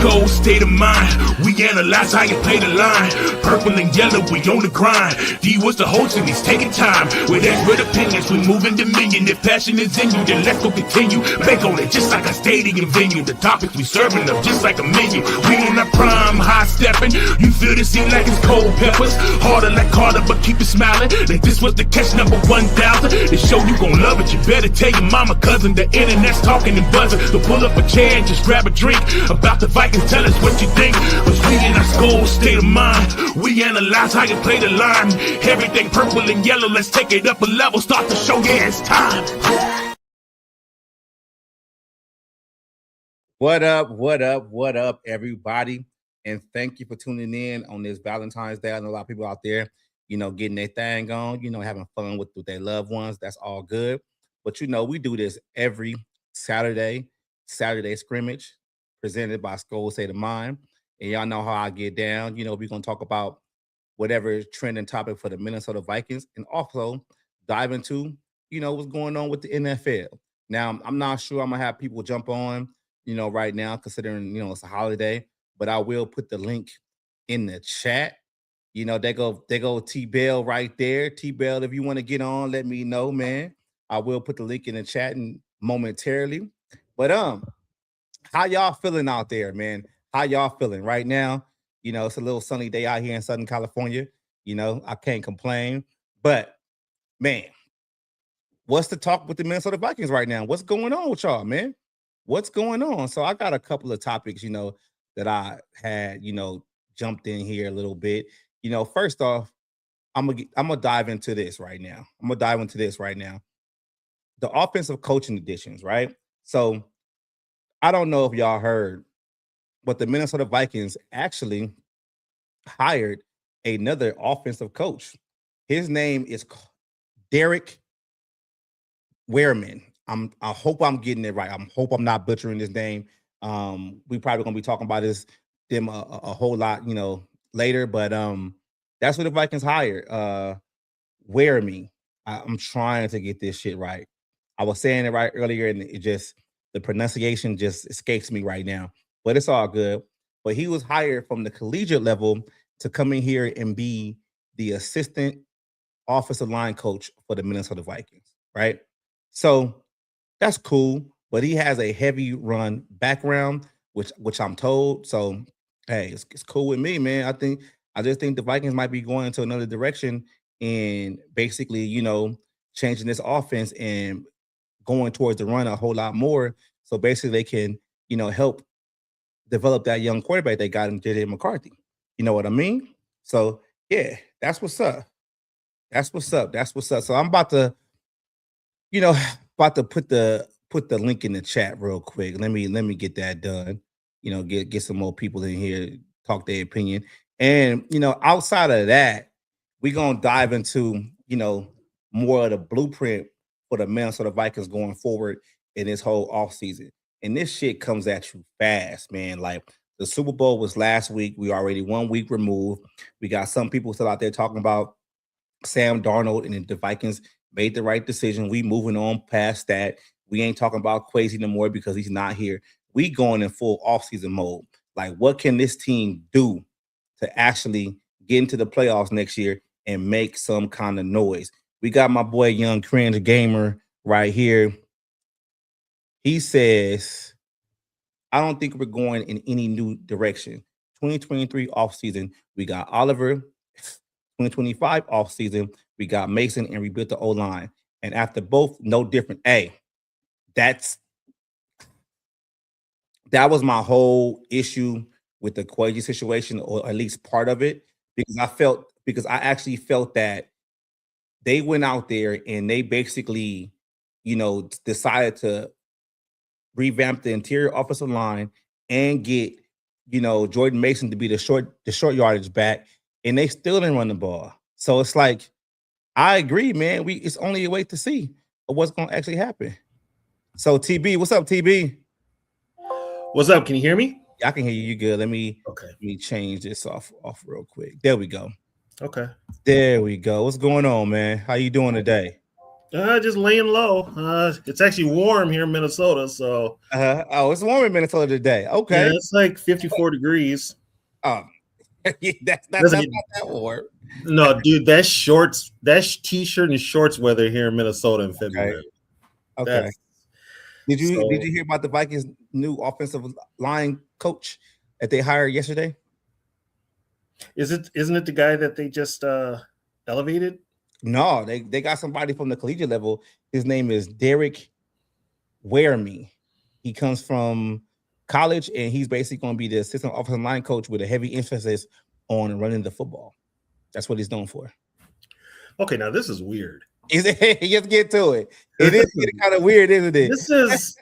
Skol, state of mind. We analyze how you play the line. Purple and yellow, we on the grind. D was the host and he's taking time. With expert opinions, we moving dominion. If passion is in you, then let's go continue. Bank on it just like a stadium venue. The topics we serving up just like a menu. We in our prime, high stepping. You feel the scene like it's cold peppers. Harder like Carter, but keep it smiling. Like this was the catch number 1,000. The show you gon' love it. You better tell your mama, cousin. The internet's talking and buzzing. So pull up a chair and just grab a drink. About the Vikings, tell us what you think. Cause we in our Skol state of mind. We analyze how you play the line. Everything purple and yellow, let's take it up a level. Start the show, yeah, it's time. What up, everybody? And thank you for tuning in on this Valentine's Day. I know a lot of people out there, getting their thing on, having fun with their loved ones. That's all good. But, we do this every Saturday Scrimmage, presented by Skol State of Mind. And y'all know how I get down. We're going to talk about whatever is trending topic for the Minnesota Vikings and also dive into, what's going on with the NFL. Now, I'm not sure I'm going to have people jump on, right now, considering, it's a holiday, but I will put the link in the chat. They go T-Bell right there. T-Bell, if you want to get on, let me know, man. I will put the link in the chat momentarily. But how y'all feeling out there, man? How y'all feeling right now? It's a little sunny day out here in Southern California. I can't complain. But man, what's the talk with the Minnesota Vikings right now? What's going on with y'all, man? What's going on? So I got a couple of topics, that I had, jumped in here a little bit. First off, I'm gonna dive into this right now. The offensive coaching additions, right? So I don't know if y'all heard, but the Minnesota Vikings actually hired another offensive coach. His name is Derek Warehime. I hope I'm getting it right. I hope I'm not butchering his name. We probably gonna be talking about them a whole lot, later. But that's what the Vikings hired. Warehime. I'm trying to get this shit right. I was saying it right earlier, and the pronunciation just escapes me right now. But it's all good. But he was hired from the collegiate level to come in here and be the assistant offensive line coach for the Minnesota Vikings, right? So that's cool. But he has a heavy run background, which I'm told. So hey, it's cool with me, man. I just think the Vikings might be going into another direction and basically, changing this offense and going towards the run a whole lot more. So basically they can, help develop that young quarterback they got in J.J. McCarthy. You know what I mean? So yeah, that's what's up. So I'm about to put the link in the chat real quick. Let me get that done. Get some more people in here, talk their opinion. And outside of that, we're gonna dive into more of the blueprint for the Minnesota Vikings going forward in this whole offseason. And this shit comes at you fast, man. Like the Super Bowl was last week. We already 1 week removed. We got some people still out there talking about Sam Darnold, and the Vikings made the right decision. We moving on past that. We ain't talking about Quasi no more because he's not here. We going in full offseason mode. Like, what can this team do to actually get into the playoffs next year and make some kind of noise? We got my boy Young Cringe Gamer right here. He says, I don't think we're going in any new direction. 2023 offseason, we got Oliver. 2025 offseason, we got Mason and rebuilt the O-line. And after both, no different. Hey, that was my whole issue with the Quasi situation, or at least part of it, because I actually felt that they went out there and they basically, decided to revamp the interior offensive line and get, Jordan Mason to be the short yardage back, and they still didn't run the ball. So it's like, I agree, man. It's only a wait to see what's going to actually happen. So TB, what's up, TB? What's up? Can you hear me? I can hear you. You good? Let me change this off real quick. There we go. Okay. There we go. What's going on, man? How you doing today? Just laying low. It's actually warm here in Minnesota, so Oh, it's warm in Minnesota today. Okay. yeah, it's like 54 degrees. Oh, that's not Doesn't get that warm. No, dude, that's shorts. That's t-shirt and shorts weather here in Minnesota in Okay. February. Okay. That's Did so. you hear about the Vikings' new offensive line coach that they hired yesterday? Isn't it the guy that they just elevated? No, they got somebody from the collegiate level. His name is Derek Warehime. He comes from college, and he's basically going to be the assistant offensive line coach with a heavy emphasis on running the football. That's what he's known for. Okay, now this is weird. Is it? Let's get to it. It is getting kind of weird, isn't it? This is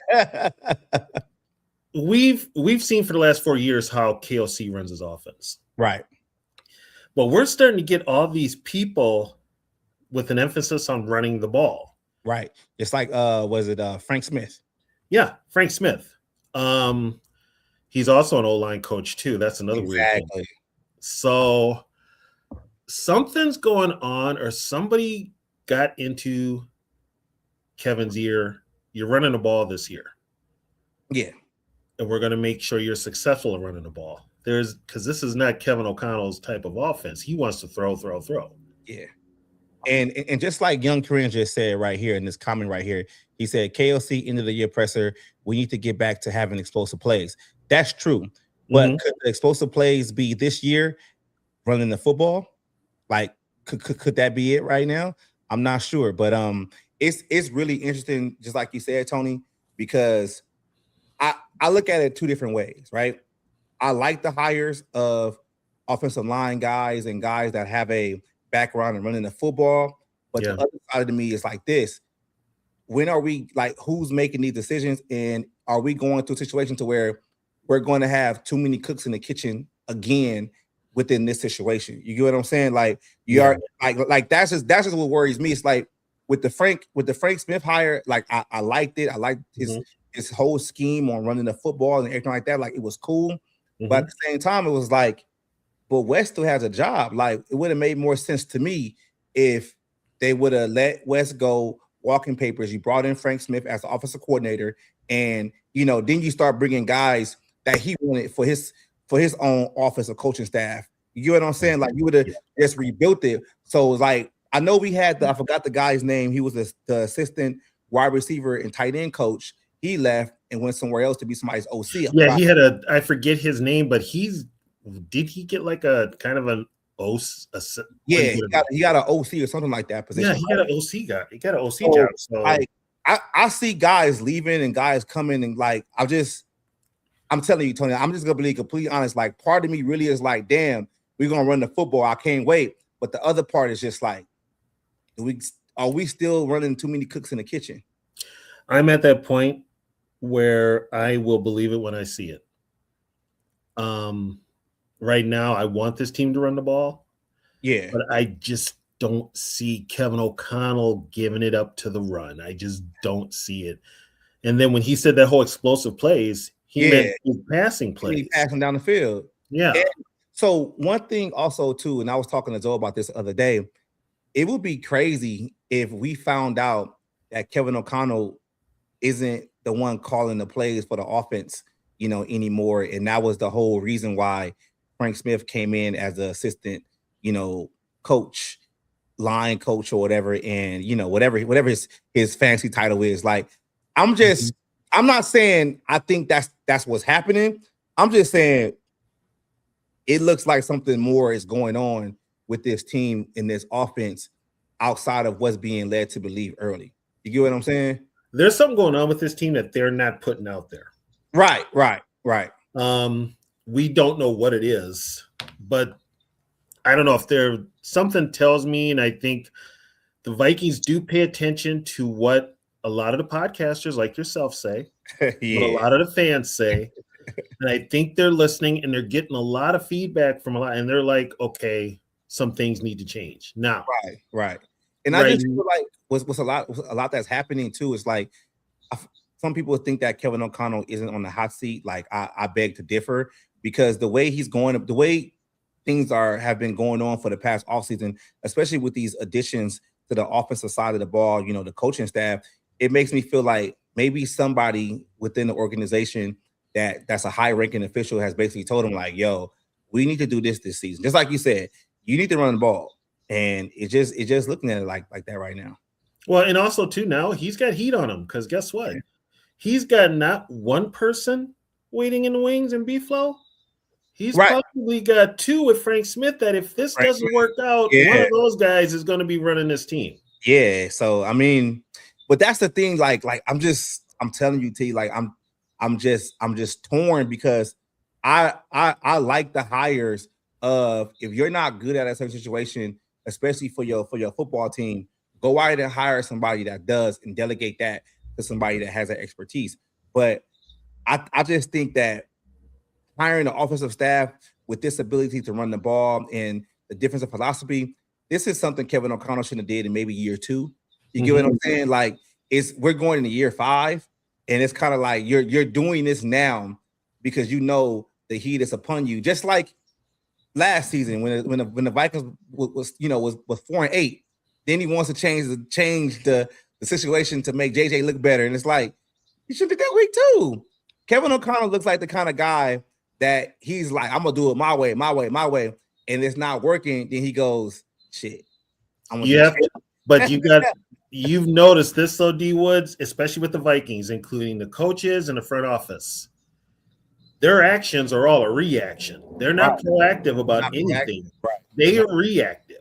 we've seen for the last 4 years how KOC runs his offense. Right. But we're starting to get all these people with an emphasis on running the ball. Right. It's like was it Frank Smith? Yeah, Frank Smith. He's also an O-line coach too. That's another weird thing. So something's going on, or somebody got into Kevin's ear. You're running the ball this year. Yeah. And we're going to make sure you're successful in running the ball. Because this is not Kevin O'Connell's type of offense. He wants to throw. Yeah. And just like Young Korean just said right here in this comment right here, he said, KOC end of the year presser, we need to get back to having explosive plays. That's true. But could the explosive plays be this year running the football? Like, could that be it right now? I'm not sure. But it's really interesting, just like you said, Tony, because I look at it two different ways, right? I like the hires of offensive line guys and guys that have a background in running the football. But the other side of me is like this. When are we, like, who's making these decisions? And are we going to a situation to where we're going to have too many cooks in the kitchen again within this situation? You get what I'm saying? Like, you are like that's just what worries me. It's like with the Frank Smith hire, like I liked it. I liked his whole scheme on running the football and everything like that. Like, it was cool. But at the same time, it was like, but Wes still has a job. Like, it would have made more sense to me if they would have let Wes go walking papers. You brought in Frank Smith as the offensive coordinator, and then you start bringing guys that he wanted for his own offensive coaching staff. You get what I'm saying? Like, you would have just rebuilt it. So like, I know we had I forgot the guy's name. He was the assistant wide receiver and tight end coach. He left and went somewhere else to be somebody's OC. Yeah, he had I forget his name, but did he get like a kind of an OC? Yeah, he got an OC or something like that position. Yeah, he got an OC guy. He got an OC job. So I see guys leaving and guys coming, and like, I'm telling you, Tony, I'm just gonna be completely honest. Like, part of me really is like, damn, we're gonna run the football. I can't wait. But the other part is just like, are we still running too many cooks in the kitchen? I'm at that point where I will believe it when I see it. Right now, I want this team to run the ball. Yeah. But I just don't see Kevin O'Connell giving it up to the run. I just don't see it. And then when he said that whole explosive plays, he meant passing plays. He passing down the field. Yeah. And so one thing also, too, and I was talking to Joe about this the other day, it would be crazy if we found out that Kevin O'Connell isn't the one calling the plays for the offense, anymore. And that was the whole reason why Frank Smith came in as an assistant, coach, line coach or whatever. And, whatever his fancy title is. Like, I'm not saying I think that's what's happening. I'm just saying it looks like something more is going on with this team in this offense outside of what's being led to believe early. You get what I'm saying? There's something going on with this team that they're not putting out there. Right. We don't know what it is, but I don't know if something tells me, and I think the Vikings do pay attention to what a lot of the podcasters like yourself say, what a lot of the fans say, and I think they're listening and they're getting a lot of feedback from a lot, and they're like, okay, some things need to change now. Right. And I just feel like what's a lot that's happening too is like, some people think that Kevin O'Connell isn't on the hot seat. Like, I beg to differ, because the way he's going, the way things have been going on for the past offseason, especially with these additions to the offensive side of the ball, the coaching staff, it makes me feel like maybe somebody within the organization that's a high-ranking official has basically told him, like, yo, we need to do this season. Just like you said, you need to run the ball. And it's just looking at it like that right now. Well, and also, too, now he's got heat on him because guess what? He's got not one person waiting in the wings in B-Flow. He's probably got two with Frank Smith that if this doesn't work out, one of those guys is going to be running this team. Yeah. So, I mean, but that's the thing. Like I'm telling you, T, like I'm just torn because I like the hires of if you're not good at a certain situation, especially for your football team, go out and hire somebody that does and delegate that to somebody that has that expertise. But I just think that hiring the offensive staff with this ability to run the ball and the difference of philosophy, this is something Kevin O'Connell should have did in maybe year 2. You get what I'm saying? Like we're going into year 5, and it's kind of like you're doing this now because the heat is upon you. Just like last season when the Vikings was 4-8, then he wants to change the situation to make JJ look better, and it's like you should be that week too. Kevin O'Connell looks like the kind of guy that he's like, I'm gonna do it my way, and it's not working. Then he goes, shit. But you've noticed this though, D Woods, especially with the Vikings, including the coaches and the front office. Their actions are all a reaction. They're not proactive about anything. They are reactive.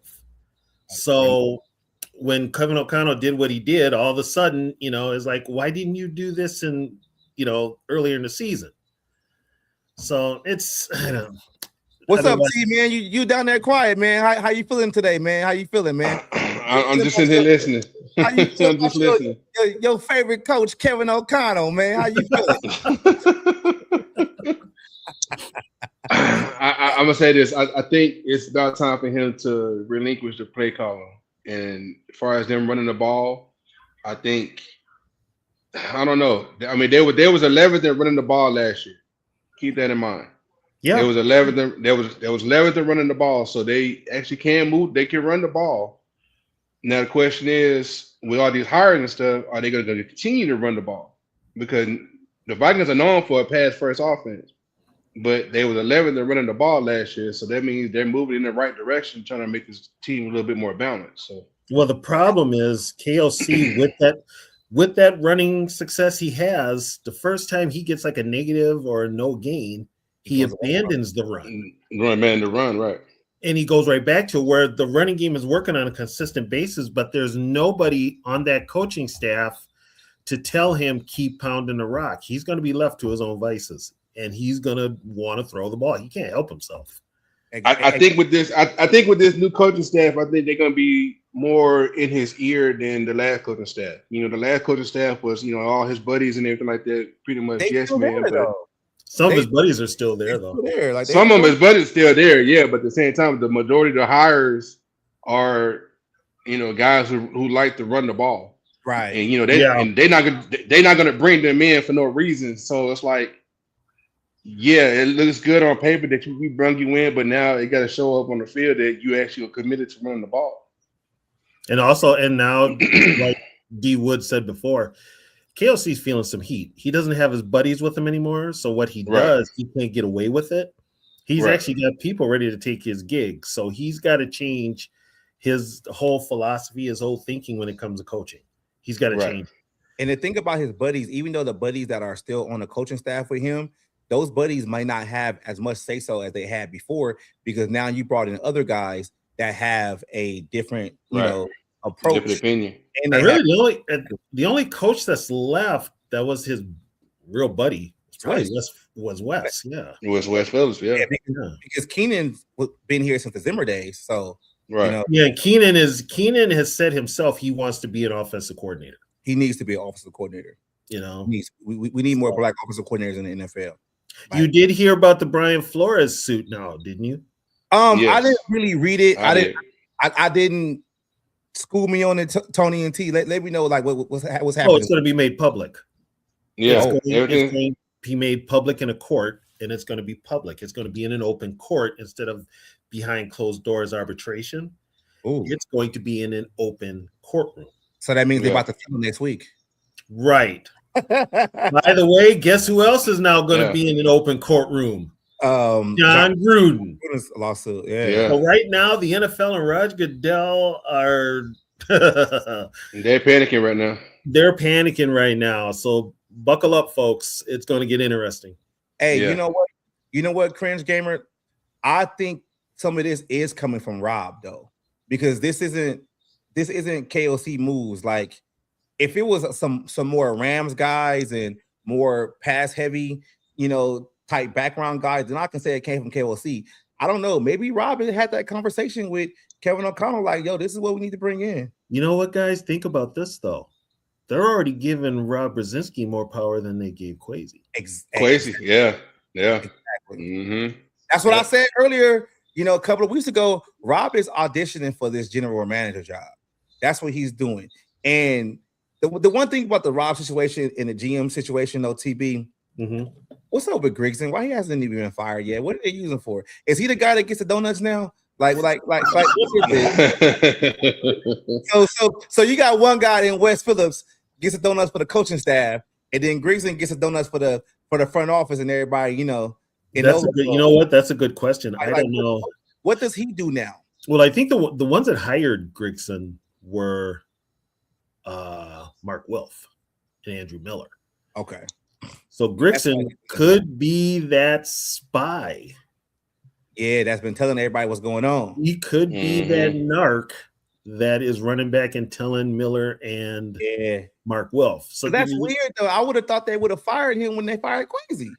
So when Kevin O'Connell did what he did, all of a sudden, it's like, why didn't you do this earlier in the season? So it's what's up, T, man? You down there quiet, man. How you feeling today, man? How you feeling, man? I'm just sitting here listening. How you feeling? I'm just listening. Your favorite coach, Kevin O'Connell, man. How you feeling? I'm gonna say this. I think it's about time for him to relinquish the play calling. And as far as them running the ball, I think I don't know. I mean, there was 11th running the ball last year. Keep that in mind. Yeah, there was 11th. There was 11th running the ball, so they actually can move. They can run the ball. Now the question is, with all these hiring and stuff, are they going to continue to run the ball? Because the Vikings are known for a pass-first offense, but they was 11th running the ball last year, so that means they're moving in the right direction, trying to make this team a little bit more balanced. So, well, the problem is KOC with that running success he has, the first time he gets like a negative or a no gain, he abandons the run. Right. And he goes right back to where the running game is working on a consistent basis, but there's nobody on that coaching staff to tell him keep pounding the rock. He's going to be left to his own vices, and he's going to want to throw the ball. He can't help himself. I think with this new coaching staff, I think they're going to be more in his ear than the last coaching staff. The last coaching staff was, all his buddies and everything like that, pretty much yes man. Some of his buddies are still there, though. Some of his buddies still there, yeah. But at the same time, the majority of the hires are, guys who like to run the ball, right? And they're not gonna bring them in for no reason. So it's like, yeah, it looks good on paper that we bring you in, but now it got to show up on the field that you actually are committed to running the ball. And now, like D Wood said before, KLC's feeling some heat. He doesn't have his buddies with him anymore. So what he does, he can't get away with it. He's actually got people ready to take his gig. So he's got to change his whole philosophy, his whole thinking when it comes to coaching. He's got to change. And the thing about his buddies, even though the buddies that are still on the coaching staff with him, those buddies might not have as much say-so as they had before, because now you brought in other guys that have a different, approach. Different opinion. And really, the only coach that's left that was his real buddy was Wes. Yeah, it was Wes Phillips. Yeah, because Keenan's been here since the Zimmer days. So Keenan has said himself he wants to be an offensive coordinator. He needs to be an offensive coordinator. We need more black offensive coordinators in the NFL. You did hear about the Brian Flores suit now, didn't you? Yes. I didn't really read it. I didn't school me on it, Tony and T. Let me know what's happening. Oh, it's going to be made public. Yeah, it's going to be made public in a court, and it's going to be public. It's going to be in an open court instead of behind closed doors arbitration. Ooh. It's going to be in an open courtroom. So that means they're about to settle next week. Right. By the way, guess who else is now going to be in an open courtroom? John Gruden. Gruden's lawsuit. Yeah. So right now, the NFL and Ryan Cordell are they're panicking right now. They're panicking right now. So buckle up, folks. It's going to get interesting. Hey, you know what? You know what, Cringe Gamer? I think some of this is coming from Rob though, because this isn't KOC moves. Like, if it was some more Rams guys and more pass heavy, type background guys, then I can say it came from KOC. I don't know. Maybe Rob had that conversation with Kevin O'Connell, like, yo, this is what we need to bring in. You know what, guys? Think about this though. They're already giving Rob Brzezinski more power than they gave Kwesi. Kwesi, yeah. Exactly. Mm-hmm. That's what I said earlier. A couple of weeks ago, Rob is auditioning for this general manager job. That's what he's doing. And the one thing about the Rob situation and the GM situation, though, TB, what's up with Grigson? Why he hasn't even been fired yet? What are they using for? Is he the guy that gets the donuts now? Like what is it? So you got one guy in West Phillips gets the donuts for the coaching staff, and then Grigson gets the donuts for the front office and everybody, That's a good, you know what? That's a good question. I don't know. What does he do now? Well, I think the ones that hired Grigson were Mark Wilf and Andrew Miller. Okay. So Grigson could be that spy. Yeah, that's been telling everybody what's going on. He could be that narc that is running back and telling Miller and Mark Wilf. So that's weird, though. I would have thought they would have fired him when they fired Kwesi.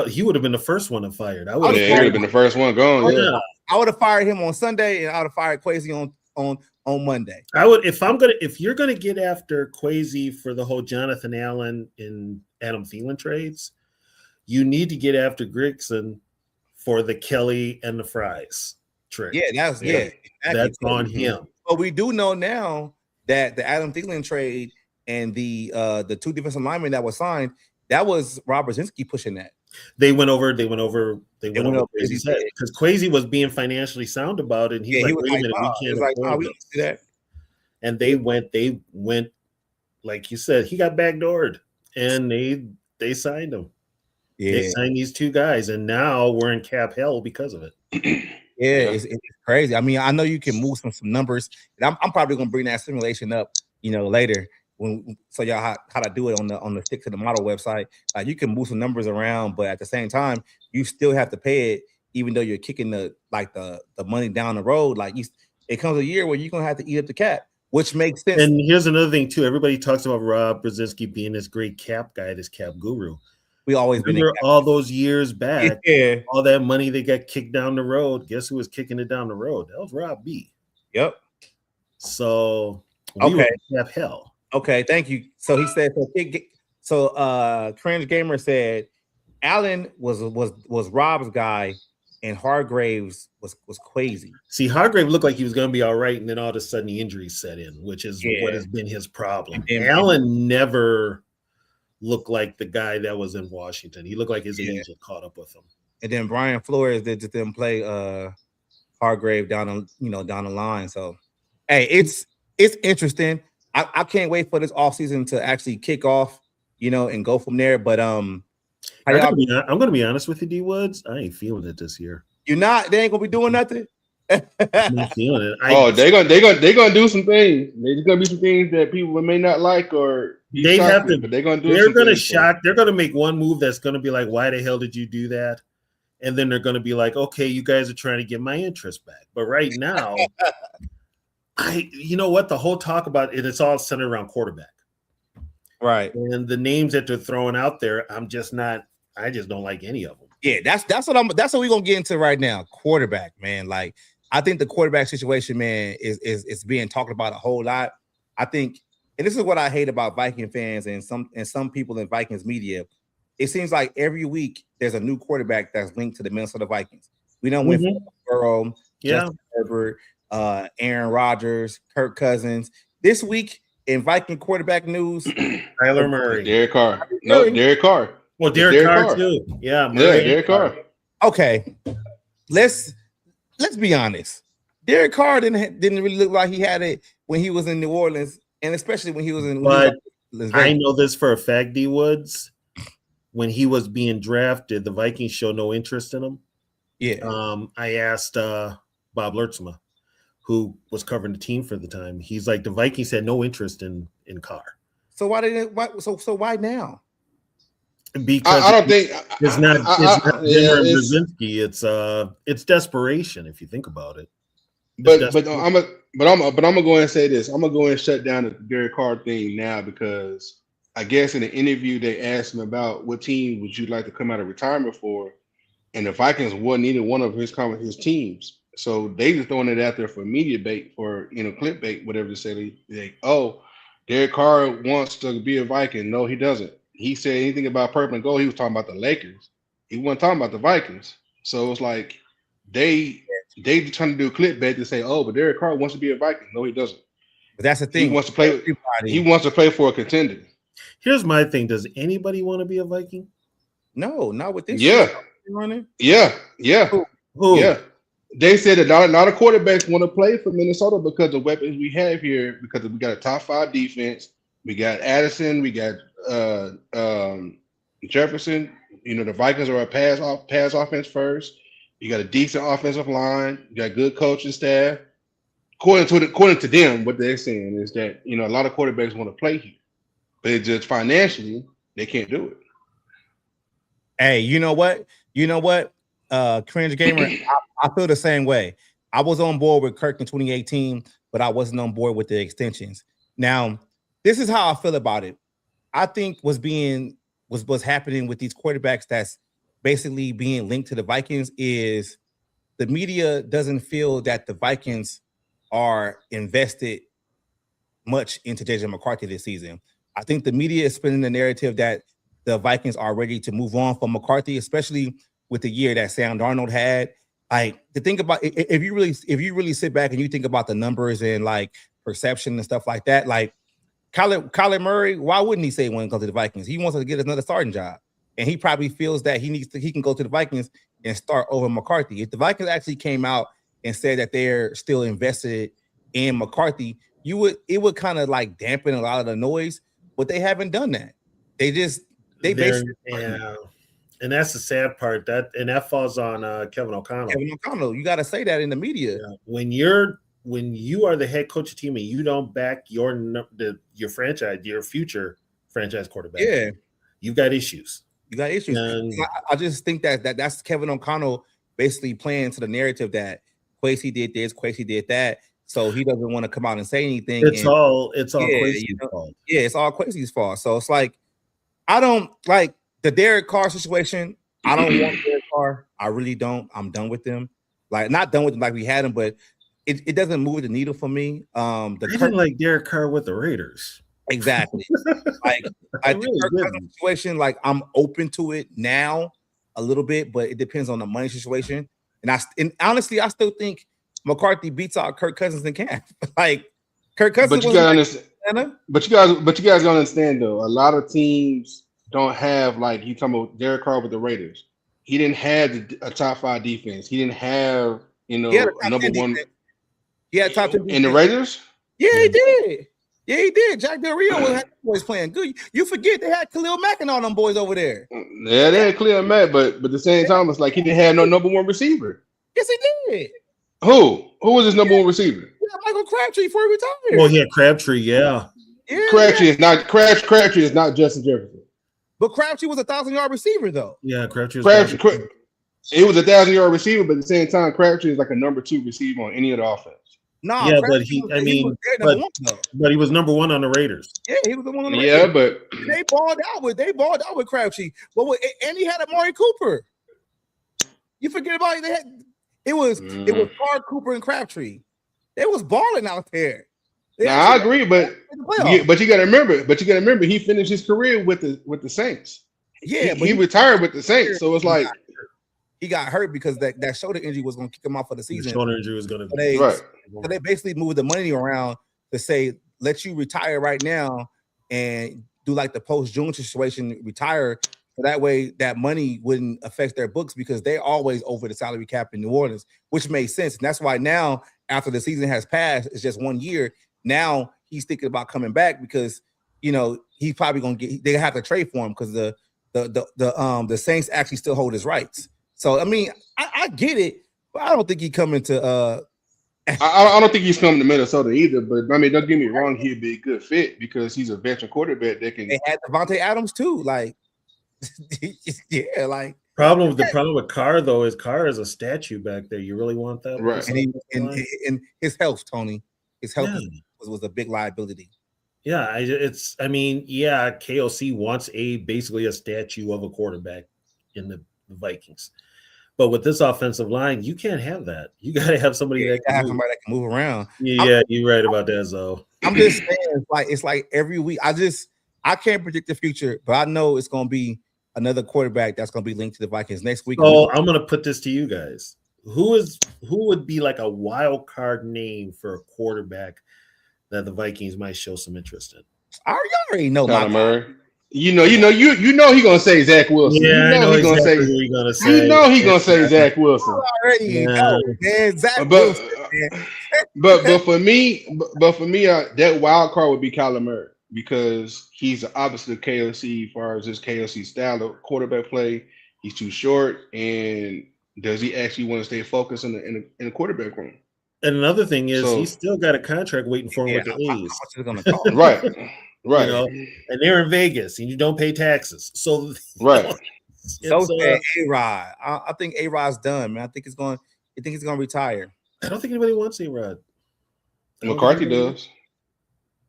He would have been the first one fired. He would have been the first one gone. Yeah. I would have fired him on Sunday, and I would have fired Kwesi on Monday. I would if you're gonna get after Kwesi for the whole Jonathan Allen and Adam Thielen trades, you need to get after Grigson for the Kelly and the Fries trade. Yeah, exactly. That's on him. But we do know now that the Adam Thielen trade and the two defensive linemen that was signed, that was Rob Brzezinski pushing that. They went over Kwesi's head because Kwesi was being financially sound about it. And he was like, wait a minute, we can't afford this. See that. And they went, like you said, he got backdoored and they signed him. Yeah. They signed these two guys, and now we're in cap hell because of it. Yeah, it's crazy. I mean, I know you can move some numbers, and I'm probably gonna bring that simulation up, later so y'all how to do it on the Stick to the Model website. Like, you can move some numbers around, but at the same time, you still have to pay it, even though you're kicking the money down the road. Like, it comes a year where you're gonna have to eat up the cap, which makes sense. And here's another thing too: everybody talks about Rob Brzezinski being this great cap guy, this cap guru. We always remember all those years back, all that money they got kicked down the road. Guess who was kicking it down the road? That was Rob B. Yep. So we were in cap hell. Okay, thank you. So he said, Cringe Gamer said Allen was Rob's guy and Hargraves was Kwesi. See, Hargraves looked like he was going to be all right, and then all of a sudden the injuries set in, which is what has been his problem. Allen never looked like the guy that was in Washington. He looked like his agent caught up with him. And then Brian Flores did them play Hargrave down the line. So, hey, it's interesting. I can't wait for this offseason to actually kick off, and go from there. But I'm gonna be honest with you, D Woods. I ain't feeling it this year. You're not? They ain't gonna be doing nothing. I'm not feeling it. They're gonna do some things. There's gonna be some things that people may not like, or they have to. But they're gonna do. They're gonna shock. They're gonna make one move that's gonna be like, "Why the hell did you do that?" And then they're gonna be like, "Okay, you guys are trying to get my interest back." But right now, you know what? The whole talk about it, it's all centered around quarterback, right? And the names that they're throwing out there, I just don't like any of them. Yeah, that's what we're gonna get into right now. Quarterback, man. Like, I think the quarterback situation, man, is being talked about a whole lot. I think, and this is what I hate about Viking fans and some people in Vikings media. It seems like every week there's a new quarterback that's linked to the Minnesota Vikings. We don't win for Burrow, Justin Herbert, Aaron Rodgers, Kirk Cousins. This week in Viking quarterback news, Kyler Murray, Derek Carr. No, Derek Carr. Well, Derek Carr too. Yeah, Derek Carr. Okay, let's be honest. Derek Carr didn't really look like he had it when he was in New Orleans and especially when he was in. But I know this for a fact, D Woods. When he was being drafted, the Vikings showed no interest in him. Yeah. I asked Bob Lertzma, who was covering the team for the time. He's like, the Vikings had no interest in Carr. So why didn't? So why now? Because I don't think it's not Brzezinski. It's desperation if you think about it. But I'm gonna go ahead and say this. I'm gonna go ahead and shut down the Derek Carr thing now because I guess in the interview they asked him about what team would you like to come out of retirement for, and the Vikings wasn't either one of his teams. So they just throwing it out there for media bait or clickbait, whatever to say. Derek Carr wants to be a Viking. No, he doesn't. He said anything about purple and gold, he was talking about the Lakers. He wasn't talking about the Vikings. So it's like they trying to do a clickbait to say, but Derek Carr wants to be a Viking. No, he doesn't. But that's the thing. He wants to play. He wants to play for a contender. Here's my thing: does anybody want to be a Viking? No, not with this. Yeah. Who? Yeah. They said that a lot of quarterbacks want to play for Minnesota because of the weapons we have here. Because we got a top 5 defense. We got Addison. We got Jefferson. The Vikings are a pass offense first. You got a decent offensive line. You got good coaching staff. According to them, what they're saying is that a lot of quarterbacks want to play here, but it's just financially they can't do it. Hey, you know what? Cringe Gamer, I feel the same way. I was on board with Kirk in 2018, but I wasn't on board with the extensions. Now, this is how I feel about it. I think what's happening with these quarterbacks that's basically being linked to the Vikings is the media doesn't feel that the Vikings are invested much into JJ McCarthy this season. I think the media is spinning the narrative that the Vikings are ready to move on from McCarthy, especially with the year that Sam Darnold had. Like, to think about, if you really sit back and you think about the numbers and like perception and stuff like that, like Kyler Murray, why wouldn't he say he wants to go to the Vikings? He wants to get another starting job, and he probably feels that he can go to the Vikings and start over McCarthy. If the Vikings actually came out and said that they're still invested in McCarthy, it would kind of like dampen a lot of the noise, but they haven't done that. They basically. And that's the sad part. That falls on Kevin O'Connell. Kevin O'Connell, you got to say that in the media. Yeah. When you are the head coach of the team and you don't back your franchise, your future franchise quarterback, you've got issues. You got issues. And I just think that's Kevin O'Connell basically playing to the narrative that Kwesi did this, Kwesi did that, so he doesn't want to come out and say anything. It's all Kwesi's fault. Yeah, it's all Kwesi's fault. So it's like, I don't like the Derek Carr situation. I don't want Derek Carr. I really don't. I'm done with them. Like, not done with them like we had him, but it doesn't move the needle for me. I didn't like Derek Carr with the Raiders. Exactly. Like, I think the situation, like, I'm open to it now a little bit, but it depends on the money situation. And honestly, I still think McCarthy beats out Kirk Cousins in camp. Like, Kirk Cousins. But you gotta understand. But you guys gotta understand though. A lot of teams don't have, like, you talking about Derek Carr with the Raiders. He didn't have a top 5 defense. He didn't have a number 1. Yeah, top 10 in the Raiders. Yeah, he did. Yeah, he did. Jack Del Rio was playing good. You forget they had Khalil Mack and all them boys over there. Yeah, they had Khalil Mack, but at the same time, it's like he didn't have no number 1 receiver. Yes, he did. Who was his number 1 receiver? Yeah, Michael Crabtree before he retired. Well, yeah, Crabtree, yeah. Crabtree is not Justin Jefferson. But Crabtree was a 1,000-yard receiver, though. Yeah, Crabtree. He was a 1,000-yard receiver, but at the same time, Crabtree is like a number 2 receiver on any of the offense. No, yeah, Crabtree but he was number 1 on the Raiders. Yeah, he was the one on the Raiders. Yeah, but they balled out with Crabtree. But and he had Amari Cooper. You forget about it. It was Carr, Cooper, and Crabtree. They was balling out there. I agree, but you got to remember, he finished his career with the Saints. Yeah, he retired with the Saints, so it's like he got hurt because that shoulder injury was going to kick him off for the season. The shoulder injury was going to So they basically moved the money around to say, let you retire right now and do like the post-June situation, retire. So that way that money wouldn't affect their books because they're always over the salary cap in New Orleans, which made sense. And that's why now, after the season has passed, it's just 1 year. Now he's thinking about coming back because he's probably gonna they have to trade for him because the Saints actually still hold his rights. So I mean, I get it, but I don't think he coming to. I don't think he's coming to Minnesota either. But I mean, don't get me wrong, he'd be a good fit because he's a veteran quarterback that can. They had Devontae Adams too, like yeah, like. The problem with Carr though is Carr is a statue back there. You really want that, right? And his health, Tony, his health was a big liability. Yeah, KOC wants basically a statue of a quarterback in the Vikings, but with this offensive line, you can't have that. You got to have somebody that can move around. Yeah, you're right about that, Zoe. I'm just saying, it's like every week. I can't predict the future, but I know it's going to be another quarterback that's going to be linked to the Vikings next week. So I'm going to put this to you guys: who would be like a wild card name for a quarterback that the Vikings might show some interest in? You already know. Kyler Murray. You know he gonna say Zach Wilson. Yeah, you know he's gonna say. He's gonna say. You know he gonna say Zach Wilson. Already know, man. Zach Wilson. Man. but for me, that wild card would be Kyler Murray because he's the opposite of KOC as far as his KOC style of quarterback play. He's too short, and does he actually want to stay focused in the quarterback room? And another thing is he's still got a contract waiting for him with the A's. Right. Right. And they're in Vegas and you don't pay taxes. So right. So A-Rod. I think A-Rod's done, man. I think he's going to retire. I don't think anybody wants A-Rod. McCarthy does.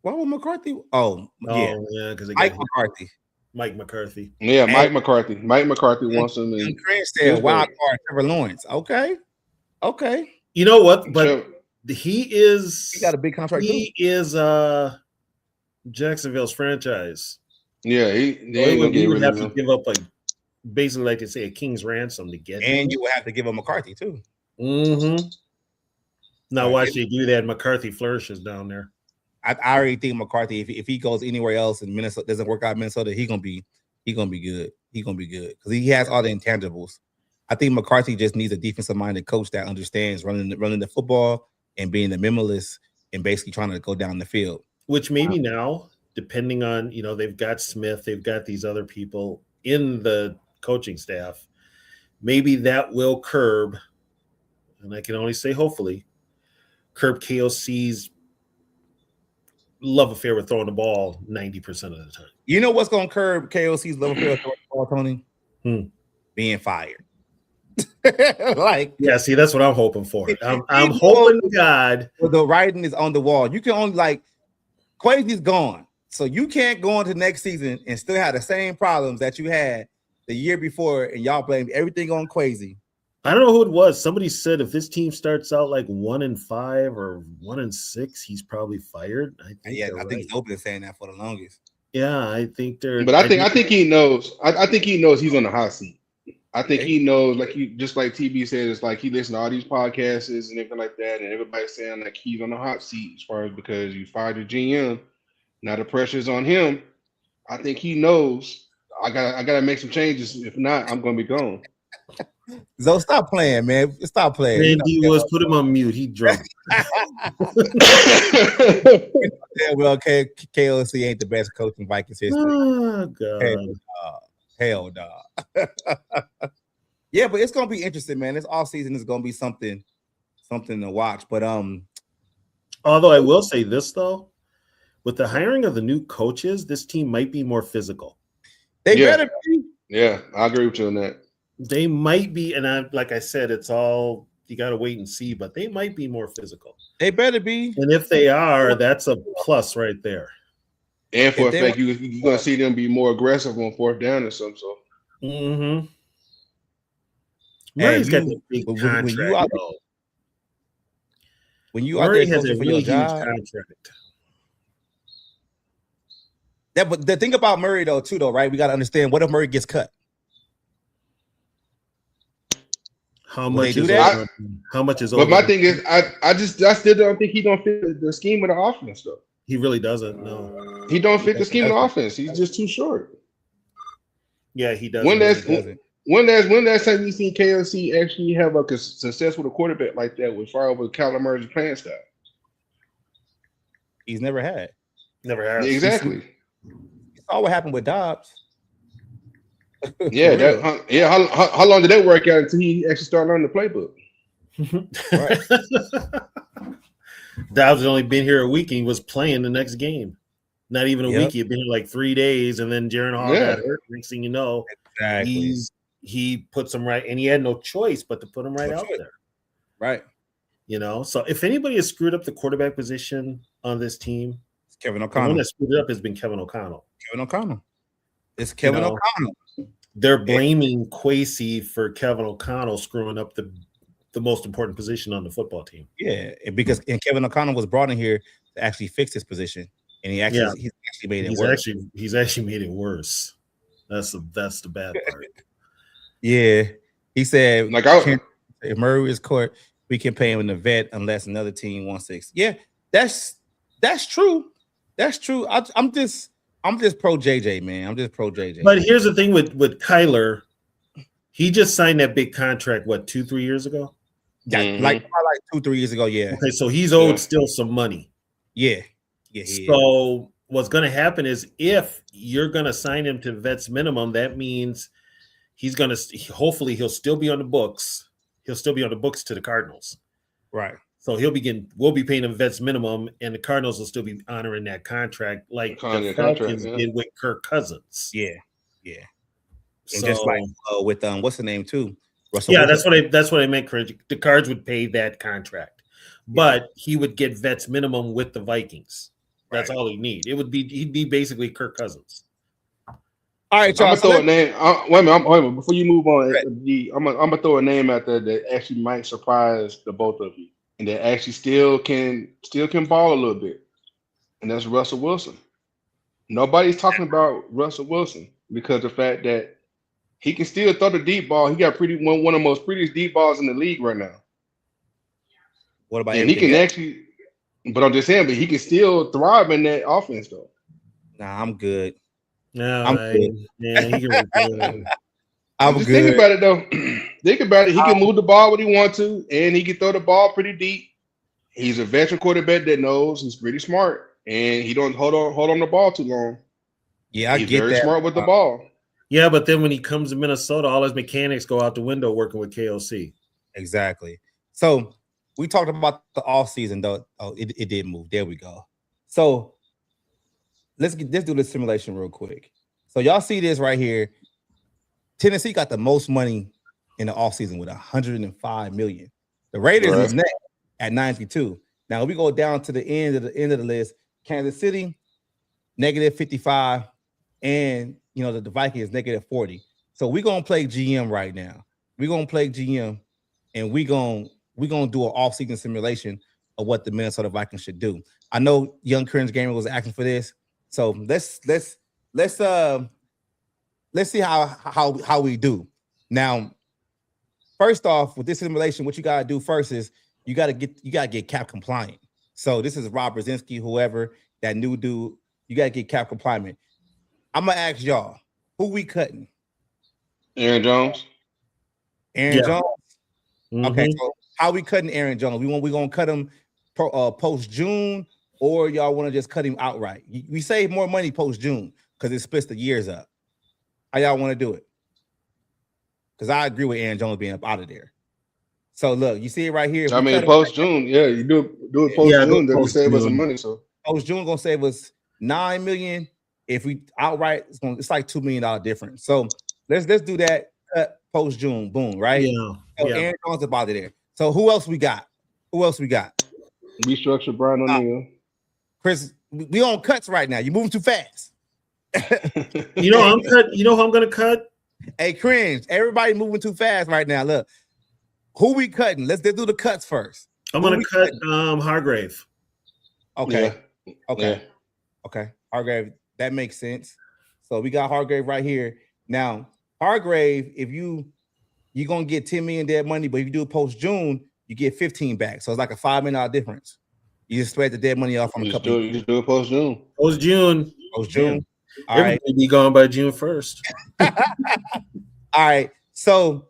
Why would McCarthy? Oh yeah, because Mike McCarthy. Yeah, Mike McCarthy. Mike McCarthy wants him in. Wild card, Trevor Lawrence. Okay. You know what? But he got a big contract. He is Jacksonville's franchise. Yeah, he would have to give up basically like they say a king's ransom to get him. And you would have to give him McCarthy too. Mm-hmm. Now watch they do that. McCarthy flourishes down there. I already think McCarthy, if he goes anywhere else in Minnesota, doesn't work out in Minnesota, he's gonna be good. He's gonna be good because he has all the intangibles. I think McCarthy just needs a defensive-minded coach that understands running the football and being the minimalist and basically trying to go down the field. Which maybe now, depending on, they've got Smith, they've got these other people in the coaching staff, maybe that will curb, and I can only say hopefully, curb KOC's love affair with throwing the ball 90% of the time. You know what's going to curb KOC's love affair with throwing the ball, Tony? Being fired. See, that's what I'm hoping for. I'm hoping to God. The writing is on the wall. You can only Quasy's gone, so you can't go into next season and still have the same problems that you had the year before, and y'all blame everything on Quasy. I don't know who it was. Somebody said if this team starts out 1-5 or 1-6, he's probably fired. I think he's open to saying that for the longest. Yeah, I think they're. But I think he knows. I think he knows he's on the hot seat. I think he knows, just like TB said, it's like he listens to all these podcasts and everything like that, and everybody's saying he's on the hot seat as far as because you fired the GM. Now the pressure's on him. I think he knows I gotta make some changes. If not, I'm gonna be gone. So stop playing, man. Stop playing. Randy put him on mute. He drunk. KOC ain't the best coach in Vikings history. Oh God. Hell no. Yeah, but it's gonna be interesting, man. This offseason is gonna be something to watch. But although I will say this though, with the hiring of the new coaches, this team might be more physical. They better be. Yeah, I agree with you on that. They might be, and like I said, it's all you got to wait and see. But they might be more physical. They better be. And if they are, that's a plus right there. And for a fact, you're going to see them be more aggressive on fourth down or something. So. Mm-hmm. Murray's got the big contract. When you out there has a really huge contract. But the thing about Murray though, right? We got to understand what if Murray gets cut. How much is that? How much is? But my thing is, I still don't think he don't fit the scheme of the offense though. He really doesn't. No, he don't fit the scheme of the offense. He's just too short. Yeah, he doesn't. When last time you seen KOC actually have a success with a quarterback like that with far over Kyler Murray's playing style? he's never had. Never has. Exactly. You saw what happened with Dobbs. Yeah, For that. Yeah, how long did that work out until he actually started learning the playbook? Right. Dobbs had only been here a week and he was playing the next game. Not even a Yep. week. He had been here like 3 days, and then Jaron Hall got hurt. Next thing you know, Exactly. he puts him right, and he had no choice but to put him right No out choice. there. Right. You know, so if anybody has screwed up the quarterback position on this team, It's Kevin the O'Connell. one that screwed it up has been Kevin O'Connell. Kevin O'Connell. It's Kevin know, O'Connell. They're blaming Kwesi for Kevin O'Connell screwing up the most important position on the football team. Yeah, because Kevin O'Connell was brought in here to actually fix his position, and he's actually made it worse. He's actually made it worse. That's the bad part. Yeah, he said Like if Murray is court, we can pay him in the vet unless another team wants to. Yeah, that's true. That's true. I'm just pro JJ, man. I'm just pro JJ. But here's the thing with Kyler, he just signed that big contract. What, 2-3 years ago? Yeah, like 2-3 years ago. Yeah. Okay, so he's owed still some money. Yeah. So what's going to happen is if you're going to sign him to vets minimum, that means hopefully he'll still be on the books. He'll still be on the books to the Cardinals. Right. So we'll be paying him vets minimum, and the Cardinals will still be honoring that contract like the Falcons did with Kirk Cousins. Yeah. And So, just like with what's the name too? Russell yeah, Wilson. that's what I meant. The Cards would pay that contract, but he would get vets minimum with the Vikings. That's all he'd need. He'd be basically Kirk Cousins. All right, I'm gonna throw a name. Wait a minute. Before you move on, I'm gonna throw a name out there that actually might surprise the both of you, and that actually still can ball a little bit, and that's Russell Wilson. Nobody's talking about Russell Wilson because of the fact that he can still throw the deep ball. He got one of the most prettiest deep balls in the league right now. What about and he can actually? But I'm just saying, but he can still thrive in that offense, though. Nah, I'm good. No, I'm good. Yeah, he can. I'm just good. think about it, though. Think about it. He can move the ball when he wants to, and he can throw the ball pretty deep. He's a veteran quarterback that knows he's pretty smart, and he don't hold on the ball too long. Yeah, he's very smart with the ball. Yeah, but then when he comes to Minnesota, all his mechanics go out the window working with KOC. Exactly. So we talked about the offseason, though. Oh, it did move. There we go. So let's do this simulation real quick. So y'all see this right here. Tennessee got the most money in the offseason with $105 million. The Raiders is next at 92. Now we go down to the end of the list. Kansas City, -55, and the Vikings -40. So we're gonna play GM right now. We're gonna play GM, and we're gonna do an off-season simulation of what the Minnesota Vikings should do. I know Young Cringe Gamer was asking for this, so let's see how we do. Now, first off, with this simulation, what you gotta do first is you gotta get cap compliant. So this is Rob Brzezinski, whoever that new dude. You gotta get cap compliant. I'm gonna ask y'all, who we cutting? Aaron Jones. Aaron Jones. Mm-hmm. Okay, so how we cutting Aaron Jones? We gonna cut him post June, or y'all want to just cut him outright? We save more money post June because it splits the years up. How y'all want to do it? Because I agree with Aaron Jones being up out of there. So look, you see it right here. I mean, post June, you do it post June. Then we save us some money. So post June gonna save us $9 million. If we outright, it's like $2 million difference. So let's do that. Cut post June, boom, right? Yeah. So Aaron Jones up out of there. So who else we got? Restructure Brian O'Neill. Chris, we on cuts right now. You're moving too fast. I'm cut. You know who I'm gonna cut? Hey, Cringe. Everybody moving too fast right now. Look, who we cutting? Let's do the cuts first. I'm gonna cut Hargrave. Okay. Yeah. Okay. Hargrave, that makes sense. So we got Hargrave right here. Now, Hargrave, if you're gonna get $10 million dead money, but if you do it post June, you get 15 back. So it's like a $5 million difference. You just spread the dead money off on a couple. You just do it post June. Post June. All right. Be gone by June 1st. All right. So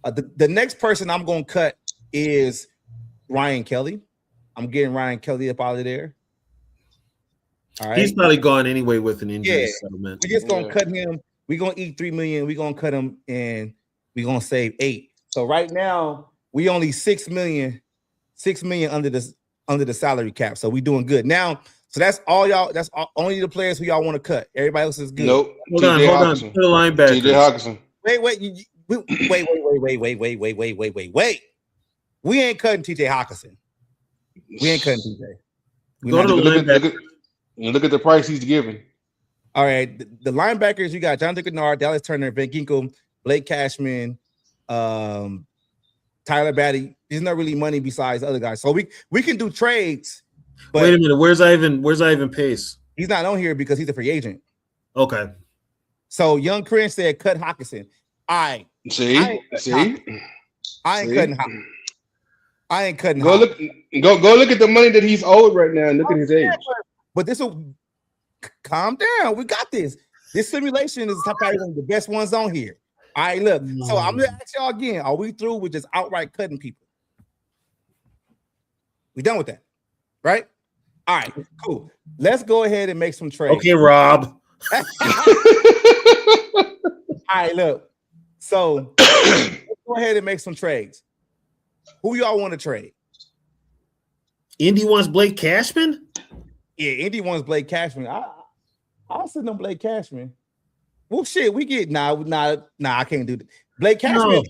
the next person I'm gonna cut is Ryan Kelly. I'm getting Ryan Kelly up out of there. All right. He's probably gone anyway with an injury Yeah. settlement. We're just gonna cut him. We're gonna eat $3 million. We're gonna cut him and we're gonna save $8 million. So right now we only $6 million under the salary cap. So we doing good. Now, so that's all y'all, that's only the players who y'all want to cut. Everybody else is good. Nope. Hold on. To the linebackers. TJ Hawkinson. Wait. Wait. We ain't cutting TJ Hawkinson. We ain't cutting TJ. Look at the price he's giving. All right. The linebackers, you got Jonathan Gennard, Dallas Turner, Van Ginkel, Blake Cashman, Tyler Batty. There's not really money besides other guys. So we can do trades. But wait a minute. Where's Ivan Pace? He's not on here because he's a free agent. Okay. So Young Chris said cut Hawkinson. I ain't cutting Hawkinson. I ain't cutting. Go look at the money that he's owed right now and look at his age. But this will calm down. We got this. This simulation is probably one of the best ones on here. All right, look. So I'm gonna ask y'all again: are we through with just outright cutting people? We done with that, right? All right, cool. Let's go ahead and make some trades. Okay, Rob. All right, look. So let's go ahead and make some trades. Who y'all want to trade? Indy wants Blake Cashman? Yeah, Indy wants Blake Cashman. I'll send them Blake Cashman. Well, shit, we get I can't do that. Blake Cashman. No.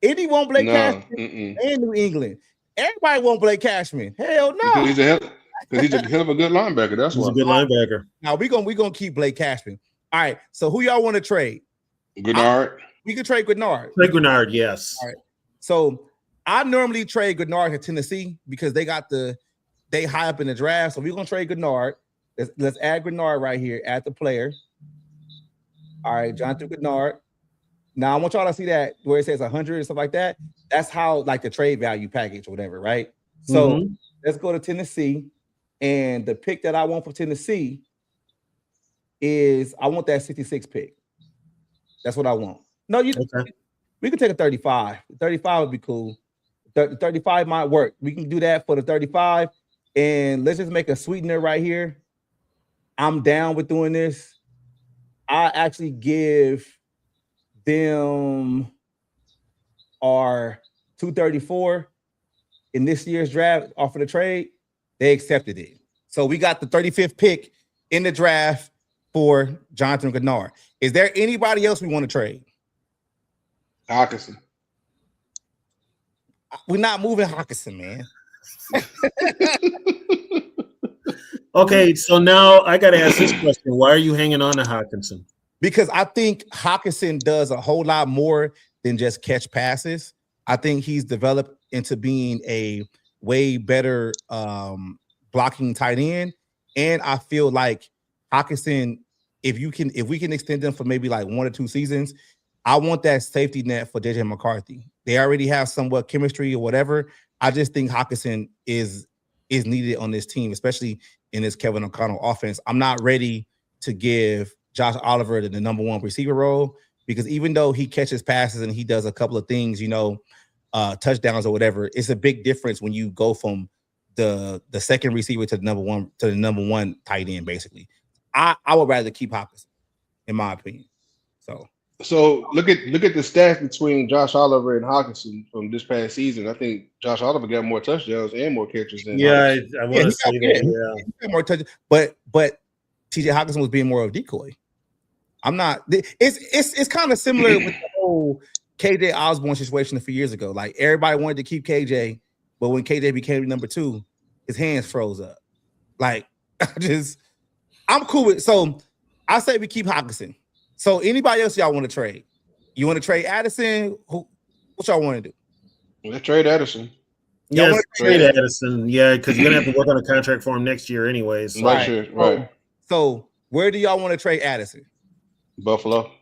Indy want Blake Cashman and New England. Everybody want Blake Cashman. Hell no. Because he's a hell of a good linebacker. That's why. He's a good linebacker. Now we gonna keep Blake Cashman. All right. So who y'all want to trade? Gennard. We can trade Gennard. Trade Gennard, yes. All right. So I normally trade Gennard to Tennessee because they high up in the draft. So we're gonna trade Gennard. Let's add Gennard right here. Add the player. All right, Jonathan Gennard. Now I want y'all to see that where it says 100 and stuff like that. That's how like the trade value package or whatever, right? So let's go to Tennessee, and the pick that I want for Tennessee is I want that 66 pick. That's what I want. No, we can take a 35. 35 would be cool. 35 might work. We can do that for the 35, and let's just make a sweetener right here. I'm down with doing this. I actually give them our 234 in this year's draft off of the trade. They accepted it. So we got the 35th pick in the draft for Jonathan Gennard. Is there anybody else we want to trade? Hawkinson. We're not moving Hawkinson, man. Okay, so now I got to ask this question. Why are you hanging on to Hawkinson? Because I think Hawkinson does a whole lot more than just catch passes. I think he's developed into being a way better blocking tight end. And I feel like Hawkinson, if we can extend them for maybe like 1 or 2 seasons, I want that safety net for JJ McCarthy. They already have somewhat chemistry or whatever. I just think Hawkinson is needed on this team, especially in this Kevin O'Connell offense. I'm not ready to give Josh Oliver the number 1 receiver role because even though he catches passes and he does a couple of things, touchdowns or whatever, it's a big difference when you go from the second receiver to the number one tight end. Basically, I would rather keep Hawkinson, in my opinion. So look at the stats between Josh Oliver and Hawkinson from this past season. I think Josh Oliver got more touchdowns and more catches than Hawkinson. I want to say that. He got more touches, but TJ Hawkinson was being more of a decoy. I'm not. It's kind of similar with the whole KJ Osborne situation a few years ago. Like everybody wanted to keep KJ, but when KJ became number 2, his hands froze up. Like I'm cool with. So I say we keep Hawkinson. So anybody else y'all want to trade? You want to trade Addison? What y'all want to do? Let's trade Addison. Yeah, trade Addison. Yeah, because you're gonna have to work on a contract for him next year, anyways. So. Right. So where do y'all want to trade Addison? Buffalo.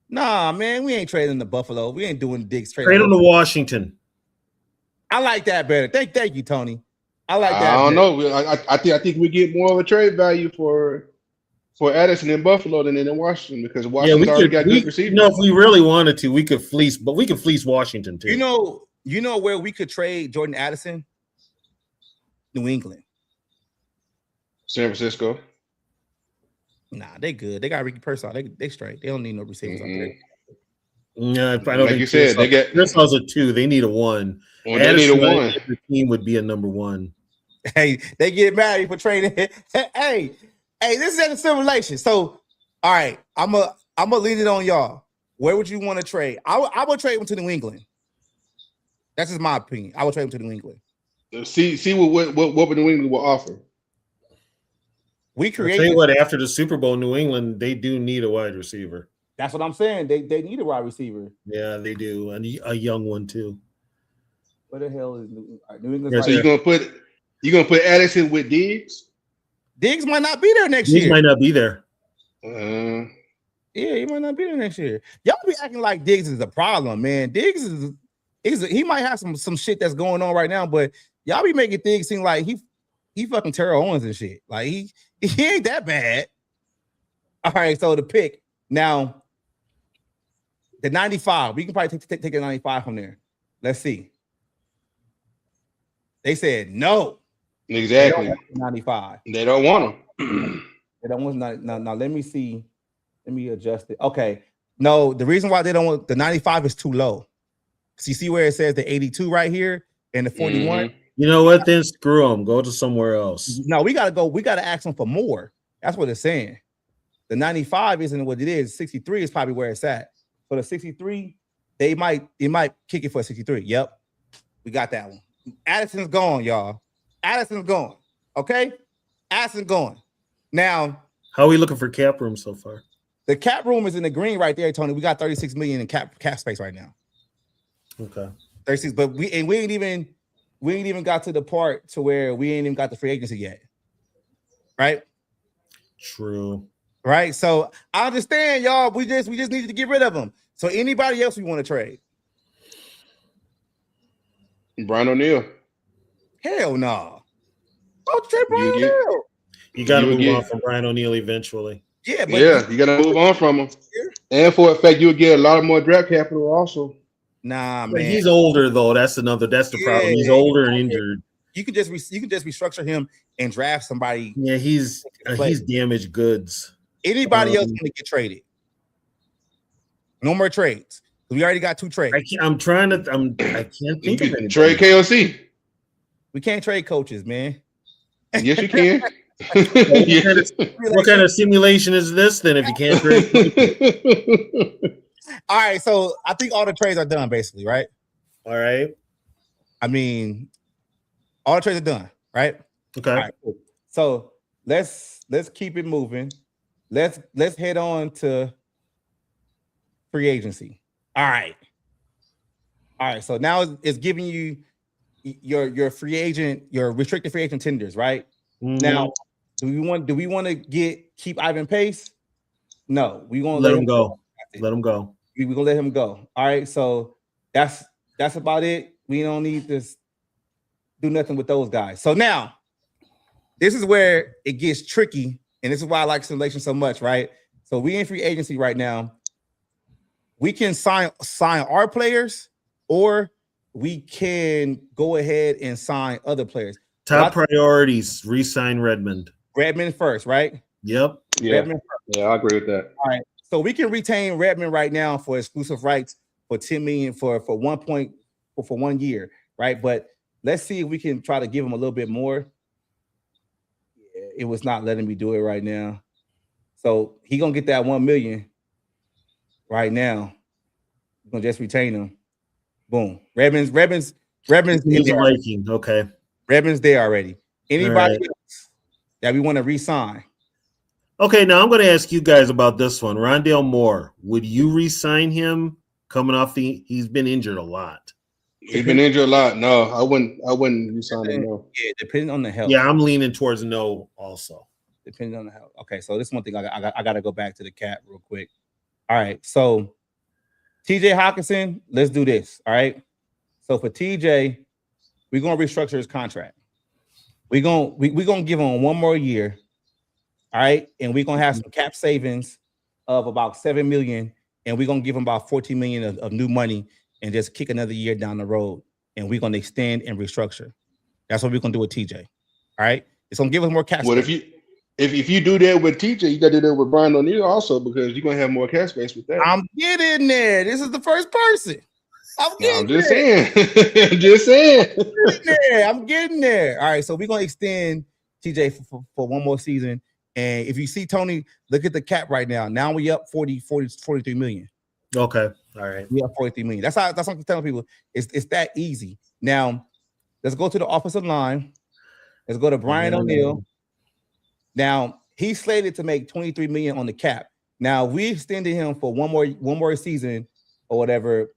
Nah, man, we ain't trading to Buffalo. We ain't doing Diggs trade. Trade him to Washington. I like that better. Thank you, Tony. I like that. I don't know. I think we get more of a trade value for Addison in Buffalo than in Washington because Washington already got good receivers. If we really wanted to, we could fleece Washington too. You know where we could trade Jordan Addison? New England. San Francisco. Nah, they good. They got Ricky Pearsall. They straight. They don't need no receivers out there. No, I don't Like think you said, they get Pearsall's a 2. They need a 1. well, they need a Addison, I 1. think the team would be a number 1. Hey, they get mad for trading. hey, this is an simulation. So, all right, I'm gonna lean it on y'all. Where would you want to trade? I would trade him to New England. That's just my opinion. I would trade him to New England. See what New England will offer. We I'll tell create. you what, after the Super Bowl, New England, they do need a wide receiver. That's what I'm saying. They need a wide receiver. Yeah, they do, and a young one too. What the hell is New England? So you're gonna put Addison with Diggs? Diggs might not be there next Diggs year. might not be there. Yeah, he might not be there next year. Y'all be acting like Diggs is a problem, man. Diggs he might have some shit that's going on right now, but y'all be making Diggs seem like he fucking Terrell Owens and shit. Like he ain't that bad. All right, so the pick now, the 95. We can probably take the 95 from there. Let's see. They said no. Exactly. 95. They don't want him. They don't want now. Let me see. Let me adjust it. Okay. No, the reason why they don't want the 95 is too low. So you see where it says the 82 right here and the 41. You know what? Then screw them. Go to somewhere else. No, we gotta go. We gotta ask them for more. That's what it's saying. The 95 isn't what it is. 63 is probably where it's at. For the 63, they might kick it for a 63. Yep, we got that one. Addison's gone, y'all. Addison's gone. Okay, Addison's gone. Now, how are we looking for cap room so far? The cap room is in the green right there, Tony. We got 36 million in cap space right now. Okay, 36, but we ain't even got to the part to where we ain't even got the free agency yet. Right? True. Right. So I understand, y'all. We just needed to get rid of them. So anybody else we want to trade? Brian O'Neill. Hell no. Don't trade Brian O'Neill. You got to move on from Brian O'Neill eventually. Yeah, but you got to move on from him. And for a fact, you'll get a lot more draft capital also. Nah, but man. He's older though. That's the problem. He's older and injured. You can just restructure him and draft somebody. Yeah, he's damaged goods. Anybody else going to get traded? No more trades. We already got 2 trades. I can't think of any trade KOC. We can't trade coaches, man. Yes, you can. What kind of simulation is this then? If you can't trade, all right. So I think all the trades are done, basically, right? All right. I mean, all the trades are done, right? Okay. All right, cool. So let's keep it moving. Let's head on to free agency. All right. So now it's giving you your free agent, your restricted free agent tenders, right? Mm-hmm. Now, do we want to keep Ivan Pace? No, we gonna let him go. Let him go. We're gonna let him go. All right. So that's about it. We don't need to do nothing with those guys. So now this is where it gets tricky. And this is why I like simulation so much, right? So we in free agency right now. We can sign our players, or we can go ahead and sign other players. Top priorities: re-sign Redmond. Redmond first, right? Yep. Yeah. I agree with that. All right. So we can retain Redmond right now for exclusive rights for $10 million for 1 year, right? But let's see if we can try to give him a little bit more. It was not letting me do it right now. So he gonna get that $1 million right now. We're gonna just retain him. Boom. Redmond's in there. Viking. Okay. Redmond's there already. Anybody else that we want to re-sign? Okay, now I'm going to ask you guys about this one. Rondale Moore, would you re-sign him coming off he's been injured a lot? He's been injured a lot. No, I wouldn't re-sign him. No. Yeah, depending on the health. Yeah, I'm leaning towards no also. Depending on the health. Okay, so this one thing I got to go back to the cap real quick. All right, so TJ Hawkinson, let's do this. All right. So for TJ, we're gonna restructure his contract. We're gonna give him 1 more year. All right, and we're gonna have some cap savings of about $7 million, and we're gonna give him about $14 million of new money and just kick another year down the road. And we're gonna extend and restructure. That's what we're gonna do with TJ. All right, it's gonna give us more cap. What space. if you do that with TJ, you got to do that with Brian O'Neill also because you're gonna have more cap space with that. I'm getting there. This is the first person. I'm just saying. I'm just saying. I'm getting there. All right, so we're gonna extend TJ for one more season. And if you see Tony, look at the cap right now. Now we up 43 million. Okay. All right. We up 43 million. That's what I'm telling people. It's that easy. Now, let's go to the offensive line. Let's go to Brian O'Neill. Now, he's slated to make 23 million on the cap. Now, we extended him for one more season or whatever.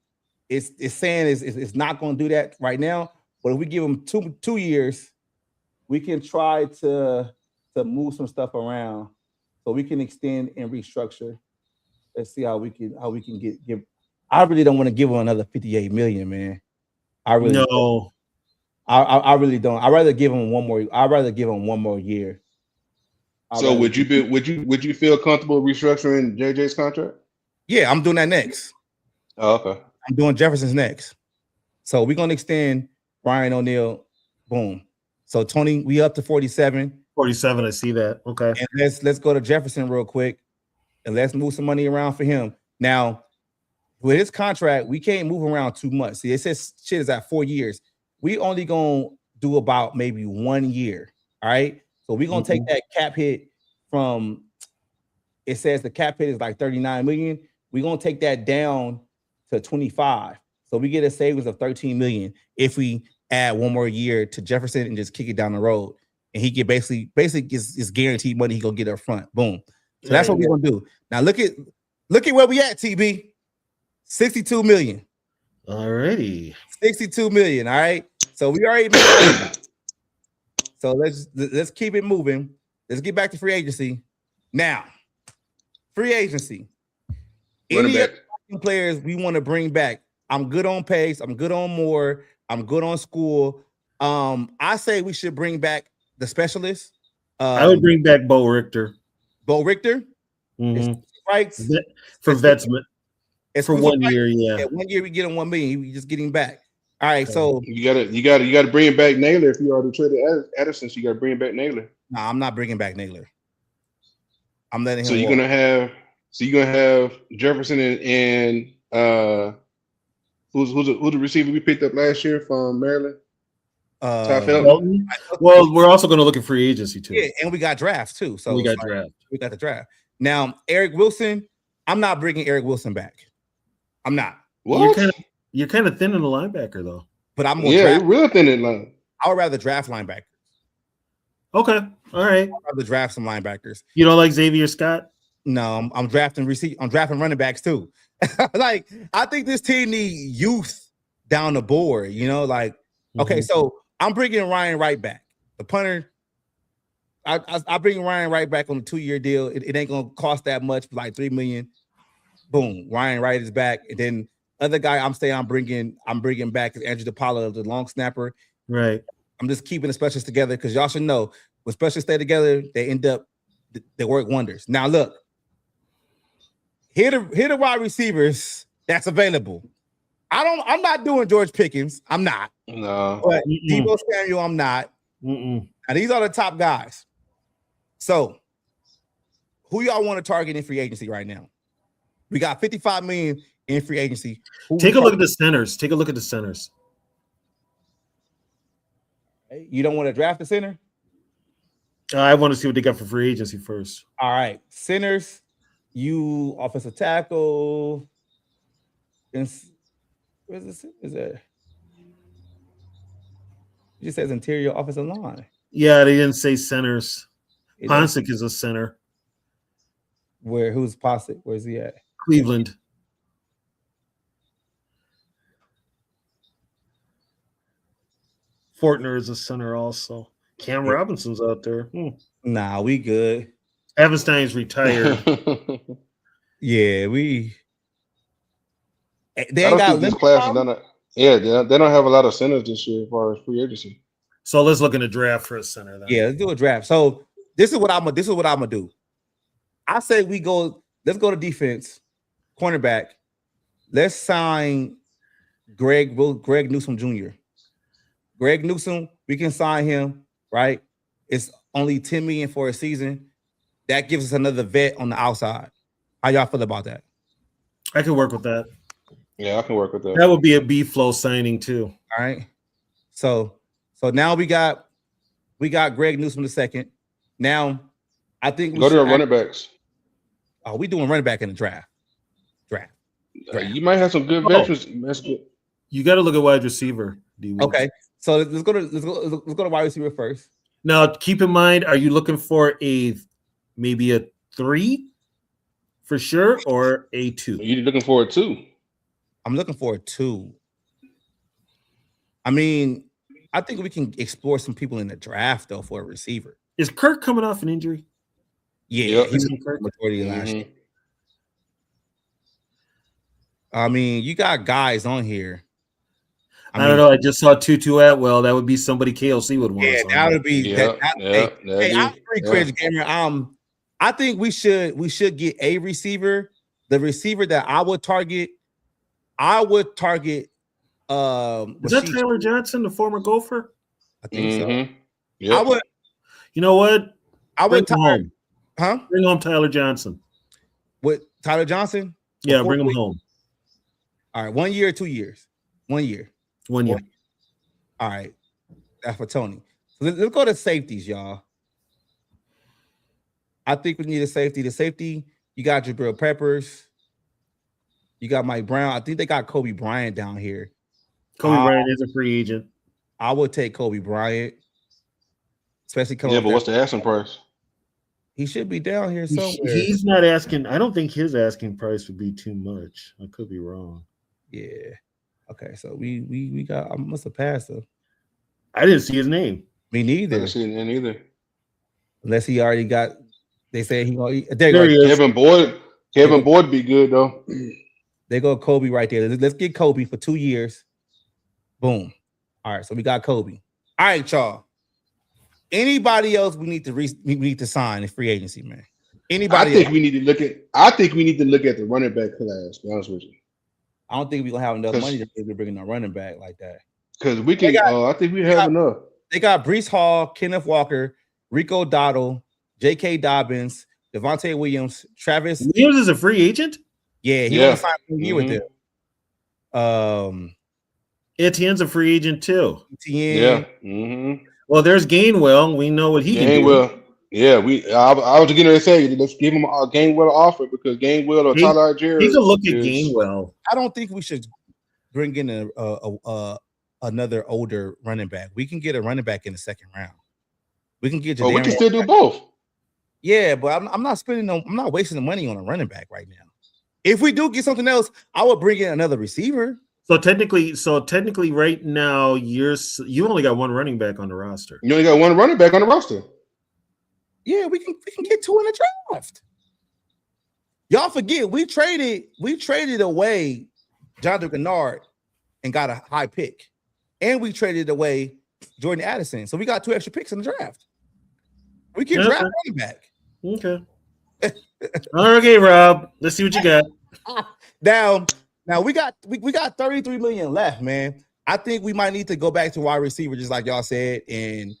It's saying it's not going to do that right now. But if we give him two years, we can try to move some stuff around so we can extend and restructure. Let's see how we can give. I really don't want to give him another 58 million, man. I really don't. I really don't. I'd rather give him one more year. So would you feel comfortable restructuring JJ's contract? Yeah, I'm doing that next. Oh, okay. I'm doing Jefferson's next. So we're gonna extend Brian O'Neill. Boom. So Tony, we up to 47. 47, I see that. Okay. And let's go to Jefferson real quick and let's move some money around for him. Now, with his contract, we can't move around too much. See, it says shit is at 4 years. We only gonna do about maybe 1 year. All right. So we're gonna take that cap hit from, it says the cap hit is like 39 million. We're gonna take that down to 25. So we get a savings of 13 million if we add 1 more year to Jefferson and just kick it down the road. And he get basically gets guaranteed money he gonna get up front. Boom. So that's what we're gonna do. Now look at where we at, TB. 62 million. Alrighty. 62 million. All right. So we already made so let's keep it moving. Let's get back to free agency. Now, free agency. Any other players we want to bring back? I'm good on Pace. I'm good on Moore. I'm good on Skol. I say we should bring back the specialist. I would bring back Bo Richter. Bo Richter? Right. For Vetsman. It's for 1 year, yeah. 1 year we get him 1 million. We just get him back. All right, so you gotta bring back Naylor if you already traded Addison. So you gotta bring back Naylor. No, I'm not bringing back Naylor. I'm letting him. So you're gonna have Jefferson and who's the receiver we picked up last year from Maryland? Well, we're also going to look at free agency too. Yeah, and we got drafts too. So we got draft. We got the draft. Now, Eric Wilson, I'm not bringing Eric Wilson back. I'm not. What? You're kind of thin in the linebacker though. But I'm more you're real thin in line. I would rather draft linebackers. Okay, all right. I'd rather draft some linebackers. You don't like Xavier Scott? No, I'm drafting I'm drafting running backs too. Like I think this team needs youth down the board. You know, like okay, so I'm bringing Ryan Wright back, the punter. I bring Ryan Wright back on a 2-year deal. It ain't gonna cost that much, like $3 million. Boom, Ryan Wright is back, and then other guy I'm bringing back is Andrew DePaula, the long snapper. Right. I'm just keeping the specialists together because y'all should know when specialists stay together, they work wonders. Now look, here the wide receivers that's available. I'm not doing George Pickens. I'm not. No. But Deebo Samuel, I'm not. And these are the top guys. So who y'all want to target in free agency right now? We got 55 million in free agency. Take a look at the centers. You don't want to draft the center? I want to see what they got for free agency first. All right. Centers, you offensive tackle. Where's this? Is it? It just says interior offensive line. Yeah, they didn't say centers. Ponsic is a center. Who's Ponsic? Where's he at? Cleveland. Fortner is a center also. Cam Robinson's out there. Nah, we good. Evanstein's retired. Yeah, they ain't got this class. They don't have a lot of centers this year as far as free agency. So let's look in the draft for a center then. Yeah, let's do a draft. So this is what I'm gonna do. I say let's go to defense, cornerback. Let's sign Greg Newsome Jr. Greg Newsome, we can sign him, right? It's only $10 million for a season. that gives us another vet on the outside. How y'all feel about that? I can work with that. Yeah, I can work with that. That would be a B flow signing too. All right. So now we got Greg Newsome II. Now, I think we Go to should the running backs. Oh, we doing running back in the draft. You might have some good veterans. That's good. You got to look at wide receiver. Okay, so let's go to wide receiver first. Now, keep in mind, are you looking for maybe a 3 for sure, or a 2? You're looking for a 2. I'm looking for a 2. I mean, I think we can explore some people in the draft though for a receiver. Is Kirk coming off an injury? Yeah, he's majority last year. I mean, you got guys on here. I don't know. I just saw Tutu Atwell. That would be somebody KLC would want. Yeah, that would be. Hey, I'm pretty crazy gamer. I think we should get a receiver. The receiver that I would target. Is that Tyler Johnson, the former Gopher? I think so. Yeah. I would. You know what? I would home. Huh? Bring home Tyler Johnson. With Tyler Johnson? Yeah, bring him home. All right, 1 year or 2 years? 1 year. 1 year. All right. That's for Tony. So let's go to safeties, y'all. I think we need a safety. The safety, you got Jabril Peppers. You got Mike Brown. I think they got Kobe Bryant down here. Kobe Bryant is a free agent. I would take Kobe Bryant. Especially coming. Yeah, but what's the asking price? He should be down here somewhere. He's not asking. I don't think his asking price would be too much. I could be wrong. Yeah. Okay, so we got. I must have passed him. I didn't see his name. Me neither. I didn't see his name either. Unless he already got. They say he gonna. There he is. Kevin Boyd be good though. They go Kobe right there. Let's get Kobe for 2 years. Boom. All right, so we got Kobe. All right, y'all. Anybody else we need to sign in free agency, man? Anybody? I think we need to look at the running back class. To be honest with you, I don't think we're gonna have enough money to bring a running back like that. Because we can. I think we have enough. They got Breece Hall, Kenneth Walker, Rico Dowdle, J.K. Dobbins, Devontae Williams, Travis. Williams is a free agent. Yeah, he only signed 1 year with them. Etienne's a free agent too. Etienne. Yeah. Well, there's Gainwell. We know what he can do. Yeah, I was going to say let's give him a Gainwell offer because Gainwell or Tyler Algier. He can look at Gainwell. I don't think we should bring in another older running back. We can get a running back in the second round. We can get. We can still do both. Yeah, but I'm not spending. I'm not wasting the money on a running back right now. If we do get something else, I would bring in another receiver. So technically, right now you only got one running back on the roster. You only got one running back on the roster. Yeah, we can get 2 in the draft. Y'all forget we traded away Jonathan Gennard and got a high pick, and we traded away Jordan Addison, so we got 2 extra picks in the draft. We can draft running back. Okay. Okay, Rob. Let's see what you got. Now we got 33 million left, man. I think we might need to go back to wide receiver, just like y'all said, and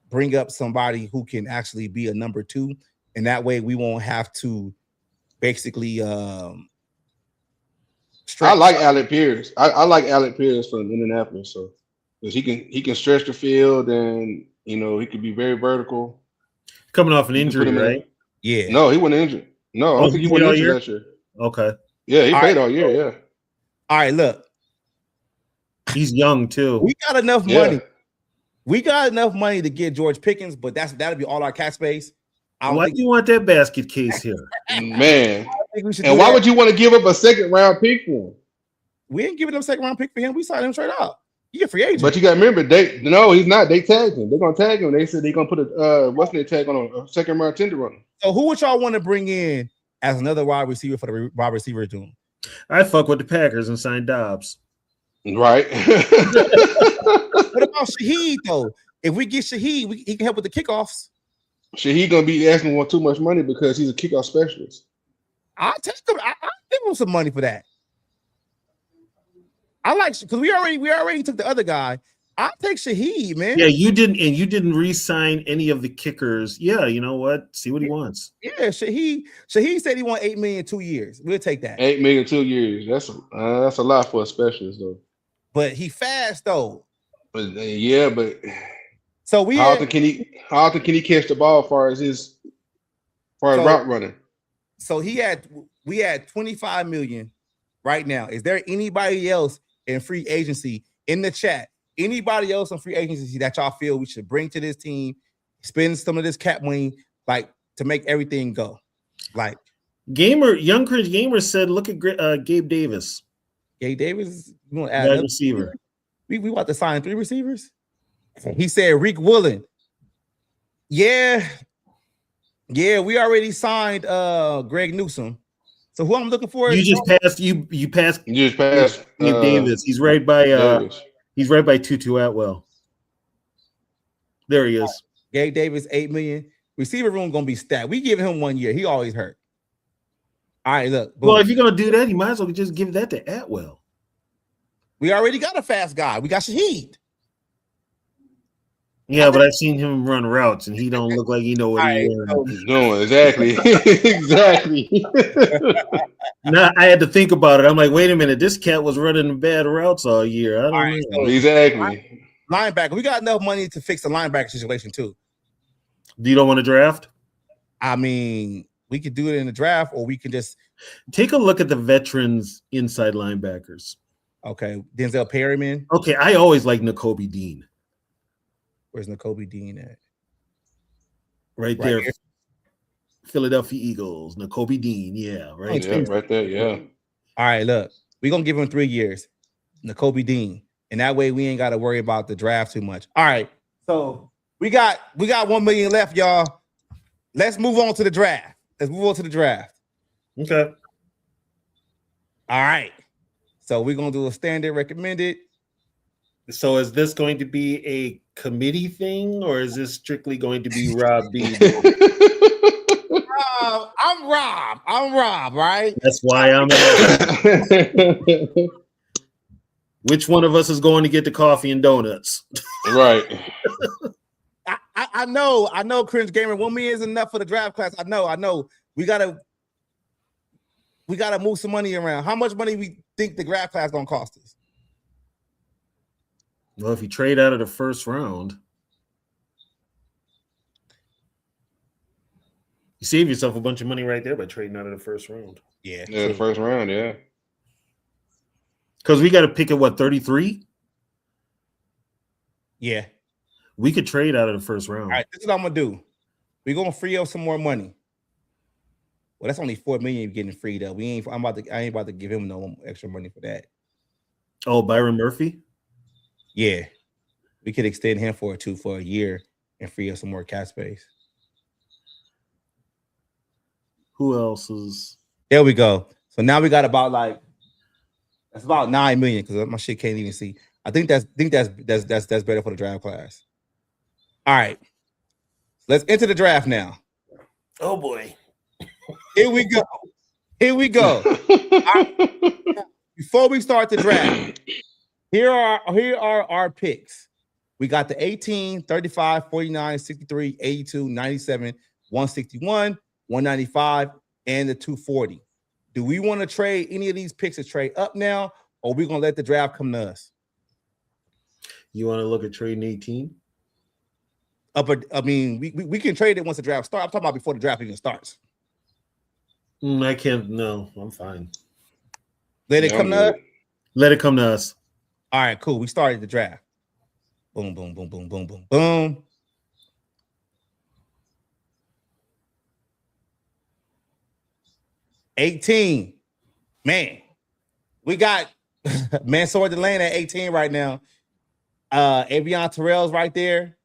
bring up somebody who can actually be a number 2, and that way we won't have to basically. I like Alec Pierce. I like Alec Pierce from Indianapolis, so because he can stretch the field and he can be very vertical. Coming off an injury, right? Yeah. No, he wasn't injured. No, I don't think he wasn't injured last year. Okay. Yeah, he played all year. Yeah. All right, look. He's young too. We got enough money. We got enough money to get George Pickens, but that'll be all our cap space. Why do you want that basket case here? Man. And why would you want to give up a second round pick for him? We ain't giving him a second round pick for him. We signed him straight up. He's a free agent. But you got to remember, he's not. They tagged him. They're gonna tag him. They said they're gonna put a tag on a second round tender on him. So who would y'all want to bring in as another wide receiver for the wide receiver doing? I fuck with the Packers and sign Dobbs. Right. What about Shaheed though? If we get Shaheed, he can help with the kickoffs. Shaheed gonna be asking for too much money because he's a kickoff specialist. I'll take him. I'll give him some money for that. I like because we already took the other guy. I'll take Shaheed, man. Yeah, you didn't re-sign any of the kickers. Yeah, you know what? See what he wants. Yeah, Shaheed said he won $8 million 2 years. We'll take that. $8 million 2 years. That's a lot for a specialist, though. But he fast though. But so how often can he catch the ball as far as route running? So we had $25 million right now. Is there anybody else in free agency in the chat? Anybody else in free agency that y'all feel we should bring to this team, spend some of this cap money, like to make everything go? Like Young Cringe Gamer said, look at Gabe Davis. Gabe Davis, you want to add a receiver? We about to sign 3 receivers. He said Reek Woolen. Yeah, we already signed Greg Newsome. So who I'm looking for? You just passed Gabe Davis. He's right by Tutu Atwell. There he is. Gabe Davis, $8 million. Receiver room gonna be stacked. We give him 1 year. He always hurt. All right, look. Boom. Well, if you're gonna do that, you might as well just give that to Atwell. We already got a fast guy. We got Shaheed. Yeah, but I've seen him run routes, and he don't look like he know what he's doing. Exactly. Exactly. Now I had to think about it. I'm like, wait a minute, this cat was running bad routes all year. I don't know. Exactly. Linebacker. We got enough money to fix the linebacker situation too. You don't want to draft? I mean, we could do it in the draft, or we can just take a look at the veterans inside linebackers. Okay, Denzel Perryman. Okay, I always like Nakobe Dean. Where's Nakobe Dean at? Right there. Here. Philadelphia Eagles. Nakobe Dean. Yeah, right. Yeah, right there. Yeah. All right, look. We're gonna give him 3 years. Nakobe Dean. And that way we ain't got to worry about the draft too much. All right. So we got $1 million left, y'all. Let's move on to the draft. Okay. All right. So we're gonna do a standard recommended. So is this going to be a committee thing, or is this strictly going to be Rob B? I'm Rob, right? That's why I'm asking. Which one of us is going to get the coffee and donuts? Right. I know, Cringe Gamer. $1 million is enough for the draft class. I know. We gotta move some money around. How much money we think the draft class gonna cost us? Well, if you trade out of the first round, you save yourself a bunch of money right there by trading out of the first round. Yeah, the first round, yeah. Because we got to pick at what, 33? Yeah. We could trade out of the first round. All right, this is what I'm gonna do. We're gonna free up some more money. Well, that's only $4 million you're getting freed up. I ain't about to give him no extra money for that. Oh, Byron Murphy? Yeah. We could extend him for a year and free up some more cap space. Who else is there? We go. So now we got about that's about $9 million because my shit can't even see. I think that's better for the draft class. All right. Let's enter the draft now. Oh boy. Here we go. Right. Before we start the draft, here are our picks. We got the 18, 35, 49, 63, 82, 97, 161, 195, and the 240. Do we want to trade any of these picks to trade up now, or are we going to let the draft come to us? You want to look at trading 18? I mean, we can trade it once the draft starts. I'm talking about before the draft even starts. I can't. No, I'm fine. Let it come to us? Let it come to us. All right, cool. We started the draft. Boom, boom, boom, boom, boom, boom, boom. $18. Man, we got Mansour Delane at 18 right now. Avion Terrell's right there.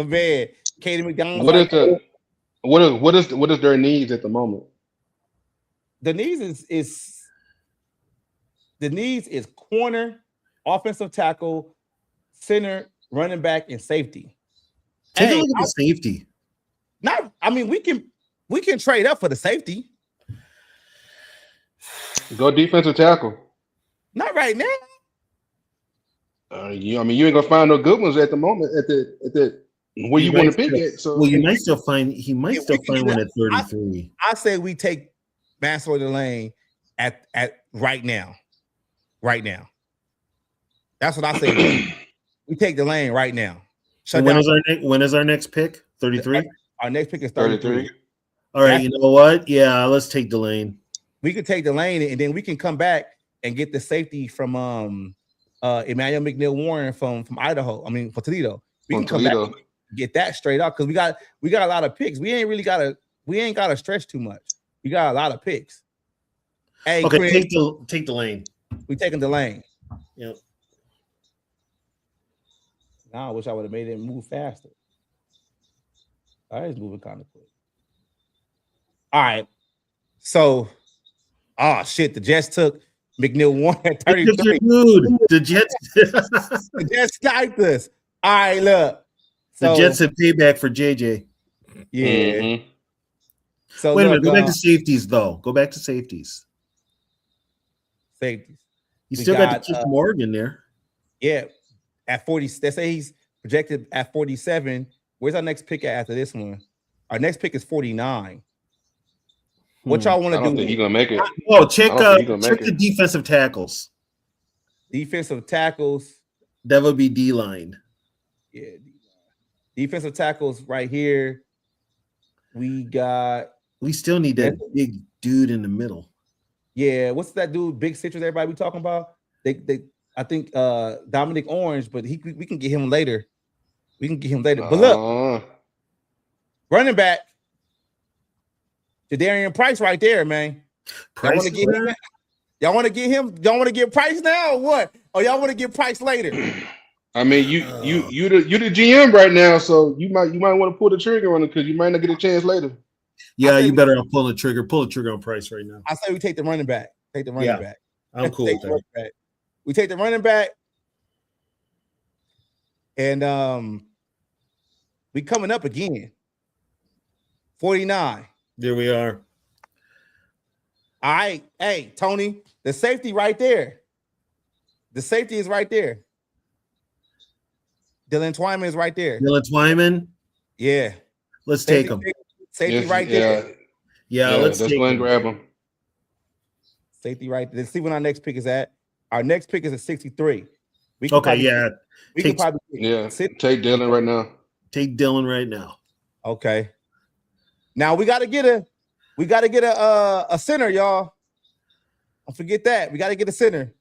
Man, Katie McDonald. What is their needs at the moment? The needs is corner, offensive tackle, center, running back, and safety. Take a look at the safety. We can trade up for the safety. Go defensive tackle. Not right now. You ain't gonna find no good ones at the moment. At the where you want to pick it. So well, you might still find. He might still find one at 33. I say we take Master Delane at right now. Right now. That's what I say. We take Delane right now. When is our next pick? 33. Our next pick is 33. All right, you know what? Yeah, let's take Delane. We could take Delane, and then we can come back and get the safety from Emmanuel McNeil Warren from Idaho. I mean, from Toledo. We can come back and get that straight up because we got a lot of picks. We ain't got to stretch too much. We got a lot of picks. Hey, okay, Chris, take Delane. We taking Delane. Yep. Now I wish I would have made it move faster. All right, it's moving kind of quick. All right. So, the Jets took McNeil Warren at 33. Dude, the Jets. The Jets sniped us. All right, look. So, the Jets have payback for JJ. Yeah. Mm-hmm. So wait a minute. Go back to safeties, though. Go back to safeties. Safeties. You still got to keep Morgan there. Yeah. At 40, they say he's projected at 47. Where's our next pick after this one? Our next pick is 49. What y'all want to do? I don't think he's gonna make it. Oh, check the defensive tackles. Defensive tackles. That would be D-line. Yeah. Defensive tackles right here. We still need that big dude in the middle. Yeah, what's that dude? Big Citrus, everybody we talking about? I think Dominic Orange, but we can get him later. We can get him later. But look, running back, Jadarian Price right there, man. Y'all want to get him? Y'all want to get him? Y'all want to get Price now or what? Or y'all want to get Price later? I mean, you the GM right now, so you might want to pull the trigger on it because you might not get a chance later. Yeah, you better pull the trigger. Pull the trigger on Price right now. I say we take the running back. Take the running back. I'm cool with that. We take the running back, and we coming up again. 49. There we are. All right. Hey, Tony, the safety right there. The safety is right there. Dylan Twyman is right there. Dylan Twyman? Yeah. Let's take him. Safety right there. Yeah, let's go and grab him. Safety right there. Let's see when our next pick is at. Our next pick is at 63. We can probably take Dylan right now. Take Dylan right now. Okay. Now we got to get a center, y'all. Don't forget that. We got to get a center.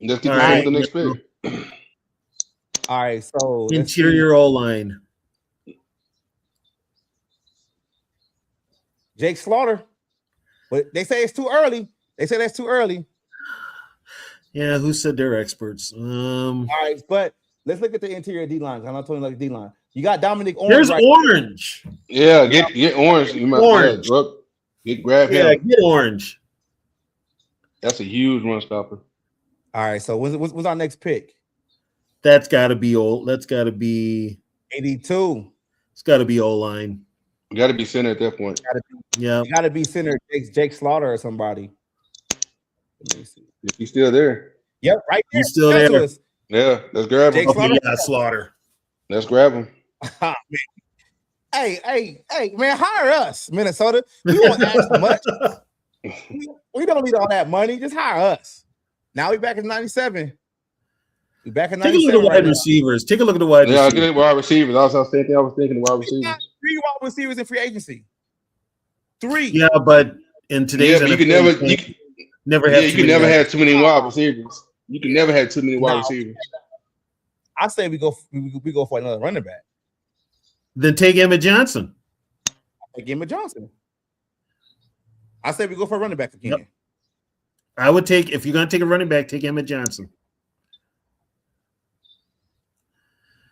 Let's get the next pick. All right, so interior O-line. Jake Slaughter. But they say it's too early. They say that's too early. Yeah, who said they're experts? All right, but let's look at the interior D-lines. I'm not talking like D-line. You got Dominic Orange. There's Orange. Yeah, get Orange. You might Orange. Grab him. Yeah, get Orange. That's a huge run stopper. All right, so what's our next pick? That's got to be old. That's got to be 82. It's got to be O-line. You got to be center at that point. Yeah, you got to be center. Jake Slaughter or somebody. Let me see. If he's still there. Yep, right there. He's still there. Yeah, let's grab him. Slaughter. Let's grab him. Hey, man, hire us, Minnesota. We don't ask much. We don't need all that money. Just hire us. Now we back in 97. We back in 97. Take a look at the wide receivers. Take a look at the wide receivers. Yeah, get wide receivers. I was thinking wide receivers. 3 wide receivers in free agency. 3. Yeah, but in today's you can never have too many wide receivers. You can never have too many wide receivers. I say we go for another running back. Then take Emmett Johnson. Take Emmett Johnson. I say we go for a running back again. Yep. I would take, if you're going to take a running back, take Emmett Johnson.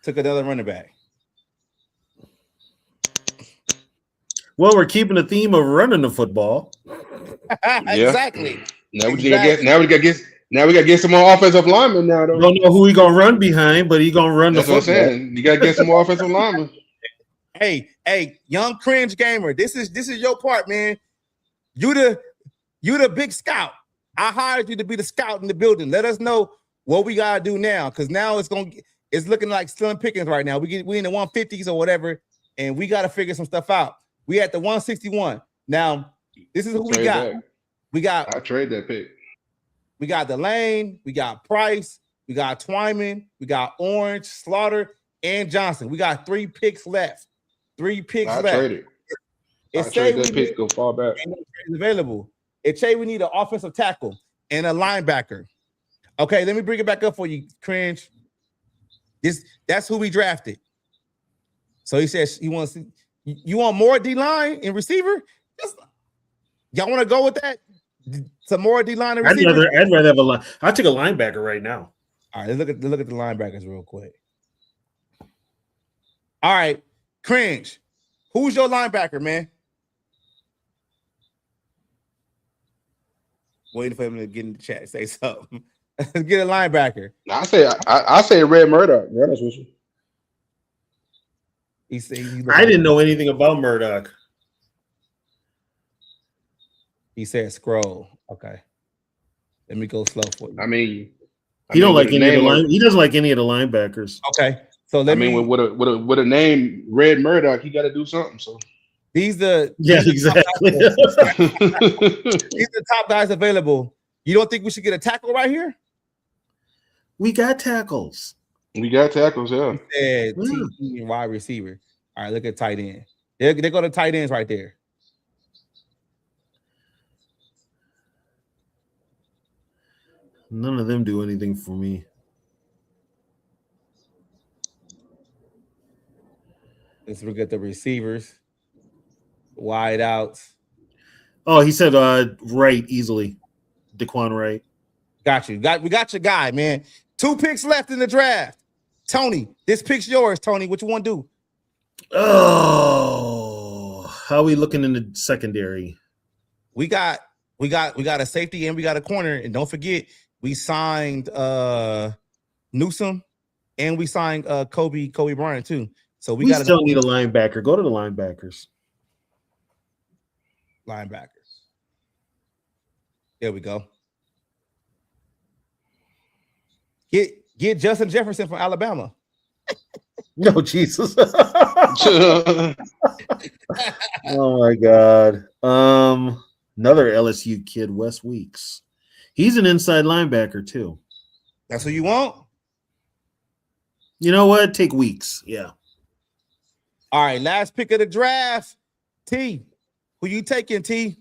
Took another running back. Well, we're keeping the theme of running the football. Exactly. Now we gotta get some more offensive linemen now. Though. Don't know who he gonna run behind, but he gonna run That's the football. What I'm saying. You gotta get some more offensive linemen. Hey, young cringe gamer. This is your part, man. You the big scout. I hired you to be the scout in the building. Let us know what we gotta do now, because now it's looking like slim pickings right now. We in the 150s or whatever, and we gotta figure some stuff out. We at the 161. Now, this is who we got. I trade that pick. We got Delane, we got Price, we got Twyman, we got Orange, Slaughter, and Johnson. We got 3 picks left. 3 picks left. Trade it. I trade that pick, go far back. Available. It say we need an offensive tackle and a linebacker. Okay, let me bring it back up for you, Cringe. That's who we drafted. So he says he wants you want more D-line and receiver? Y'all want to go with that? Some more D-line and receiver? I'd rather have a line. I'll take a linebacker right now. All right, let's look at the linebackers real quick. All right, Cringe. Who's your linebacker, man? Waiting for him to get in the chat, say something. Let's get a linebacker. I say Red Murdoch. Be honest with you. I didn't know anything about Murdoch. He said scroll. Okay. Let me go slow for you. I mean, he don't like any of the he doesn't like any of the linebackers. Okay. So with a name Red Murdoch, he got to do something. So exactly. These are the top guys available. You don't think we should get a tackle right here? We got tackles. Yeah. T wide receiver. All right, look at tight end. They go to tight ends right there. None of them do anything for me. Let's look at the receivers. Wide outs. Oh, he said right easily. Daquan Wright. Got you. We got your guy, man. 2 picks left in the draft. Tony, this pick's yours, Tony. What you want to do? Oh, how are we looking in the secondary? We got a safety and we got a corner. And don't forget, we signed Newsome and we signed Kobe Bryant too. So we still need a linebacker. Go to the linebackers. There we go. Get Justin Jefferson from Alabama. No, Jesus. Oh my God. Another LSU kid, Wes Weeks. He's an inside linebacker too. That's who you want? You know what? Take Weeks. Yeah. All right, last pick of the draft. T. Who you taking, T?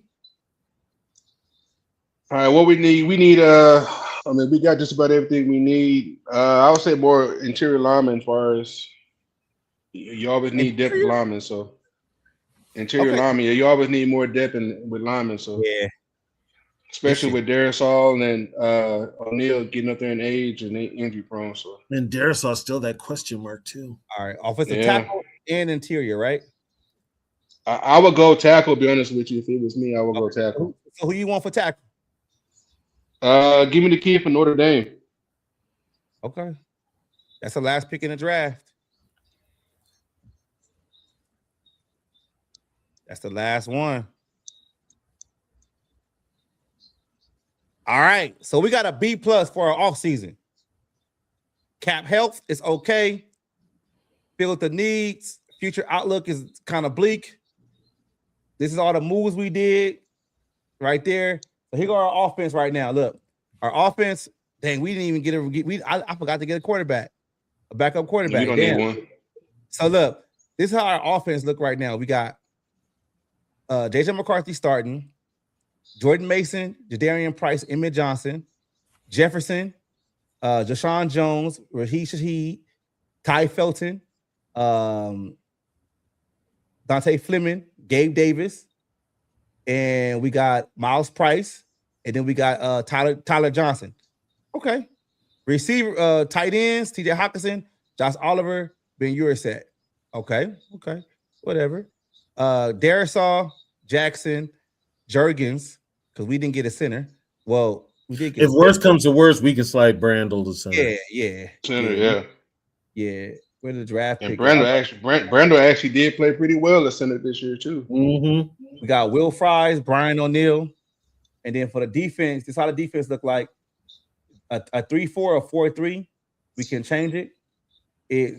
All right, what we need we got just about everything we need. I would say more interior linemen as far as you always need depth with linemen. So interior linemen, you always need more depth with linemen. So yeah, especially with Darrisaw and O'Neal getting up there in age and injury prone. So and Darrisaw still that question mark too. All right, offensive tackle and interior, right? I would go tackle. Be honest with you, if it was me, I would go tackle. So who you want for tackle? Give me the kid for Notre Dame. Okay. That's the last pick in the draft. That's the last one. All right. So we got a B+ for our offseason. Cap health is okay. Feel with the needs. Future outlook is kind of bleak. This is all the moves we did right there. So here go our offense right now. Look, our offense. Dang, we didn't even I forgot to get a quarterback, a backup quarterback. You don't need one. So look, this is how our offense look right now. We got JJ McCarthy starting, Jordan Mason, Jadarian Price, Emmett Johnson, Jefferson, Jashawn Jones, Raheem Shaheed, Ty Felton, Dante Fleming, Gabe Davis, and we got Miles Price, and then we got Tyler Johnson. Okay. Receiver, tight ends, TJ Hawkinson, Josh Oliver, Ben Uriset. Okay. Whatever. Darrisaw, Jackson, Jurgens, because we didn't get a center. Well, we did get if worse comes to worse, we can slide Brandel to center. Yeah. Center, yeah. We're the draft and pick. Brandel actually did play pretty well at center this year too. Mm-hmm. We got Will Fries, Brian O'Neill, and then for the defense, this is how the defense look like. a 3-4 or 4-3, we can change it.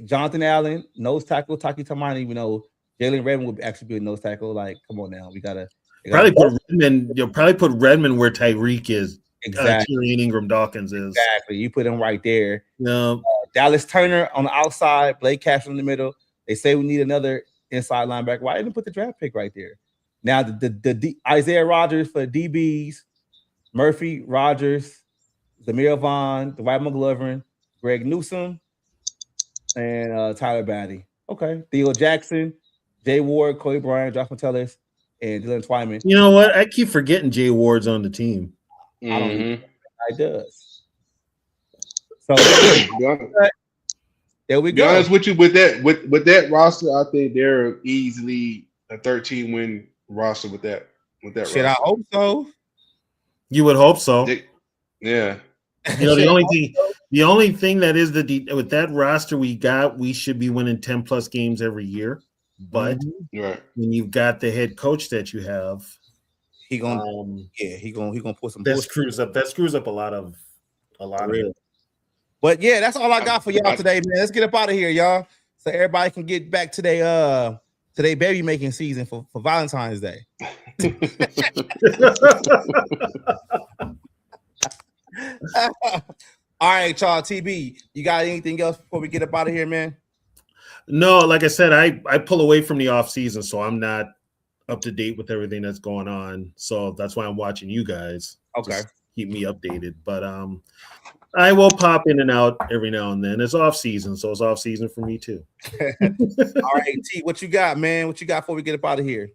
Jonathan Allen, nose tackle, Taki Tamani, even though Jalen Redmond would actually be a nose tackle. Like, come on now. We gotta put Redmond. You'll probably put Redmond where Tyreek is. Exactly. Tyrion Ingram Dawkins is. Exactly. You put him right there. No. Dallas Turner on the outside, Blake Cashman in the middle. They say we need another inside linebacker. Why didn't put the draft pick right there? Now the Isaiah Rodgers for DBs, Murphy, Rogers, Zamir Vaughn, Dwight McGlovern, Greg Newsome, and Tyler Batty. Okay. Theo Jackson, Jay Ward, Cody Bryant, Josh Metellus, and Dylan Twyman. You know what? I keep forgetting Jay Ward's on the team. I don't even know if it does. So there we go. To be honest with you, with that roster, I think they're easily a 13-win roster with that roster. I hope so. You would hope so. Yeah. You know, the only thing that is with that roster we should be winning 10 plus games every year. But when you've got the head coach that you have, he gonna put some that screws up a lot of it. But yeah, that's all I got for y'all today, man. Let's get up out of here, y'all, so everybody can get back to their baby making season for Valentine's Day. All right, y'all. TB, you got anything else before we get up out of here, man? No, like I said, I pull away from the off season, so I'm not up to date with everything that's going on. So that's why I'm watching you guys. Okay. Just keep me updated. But I will pop in and out every now and then. It's off season, so it's off season for me too. All right, T, what you got, man? What you got before we get up out of here?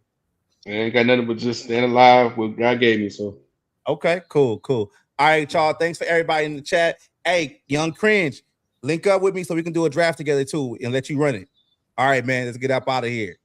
I ain't got nothing but just staying alive what God gave me. So okay, cool. All right, y'all. Thanks for everybody in the chat. Hey, Young Cringe, link up with me so we can do a draft together too and let you run it. All right, man. Let's get up out of here.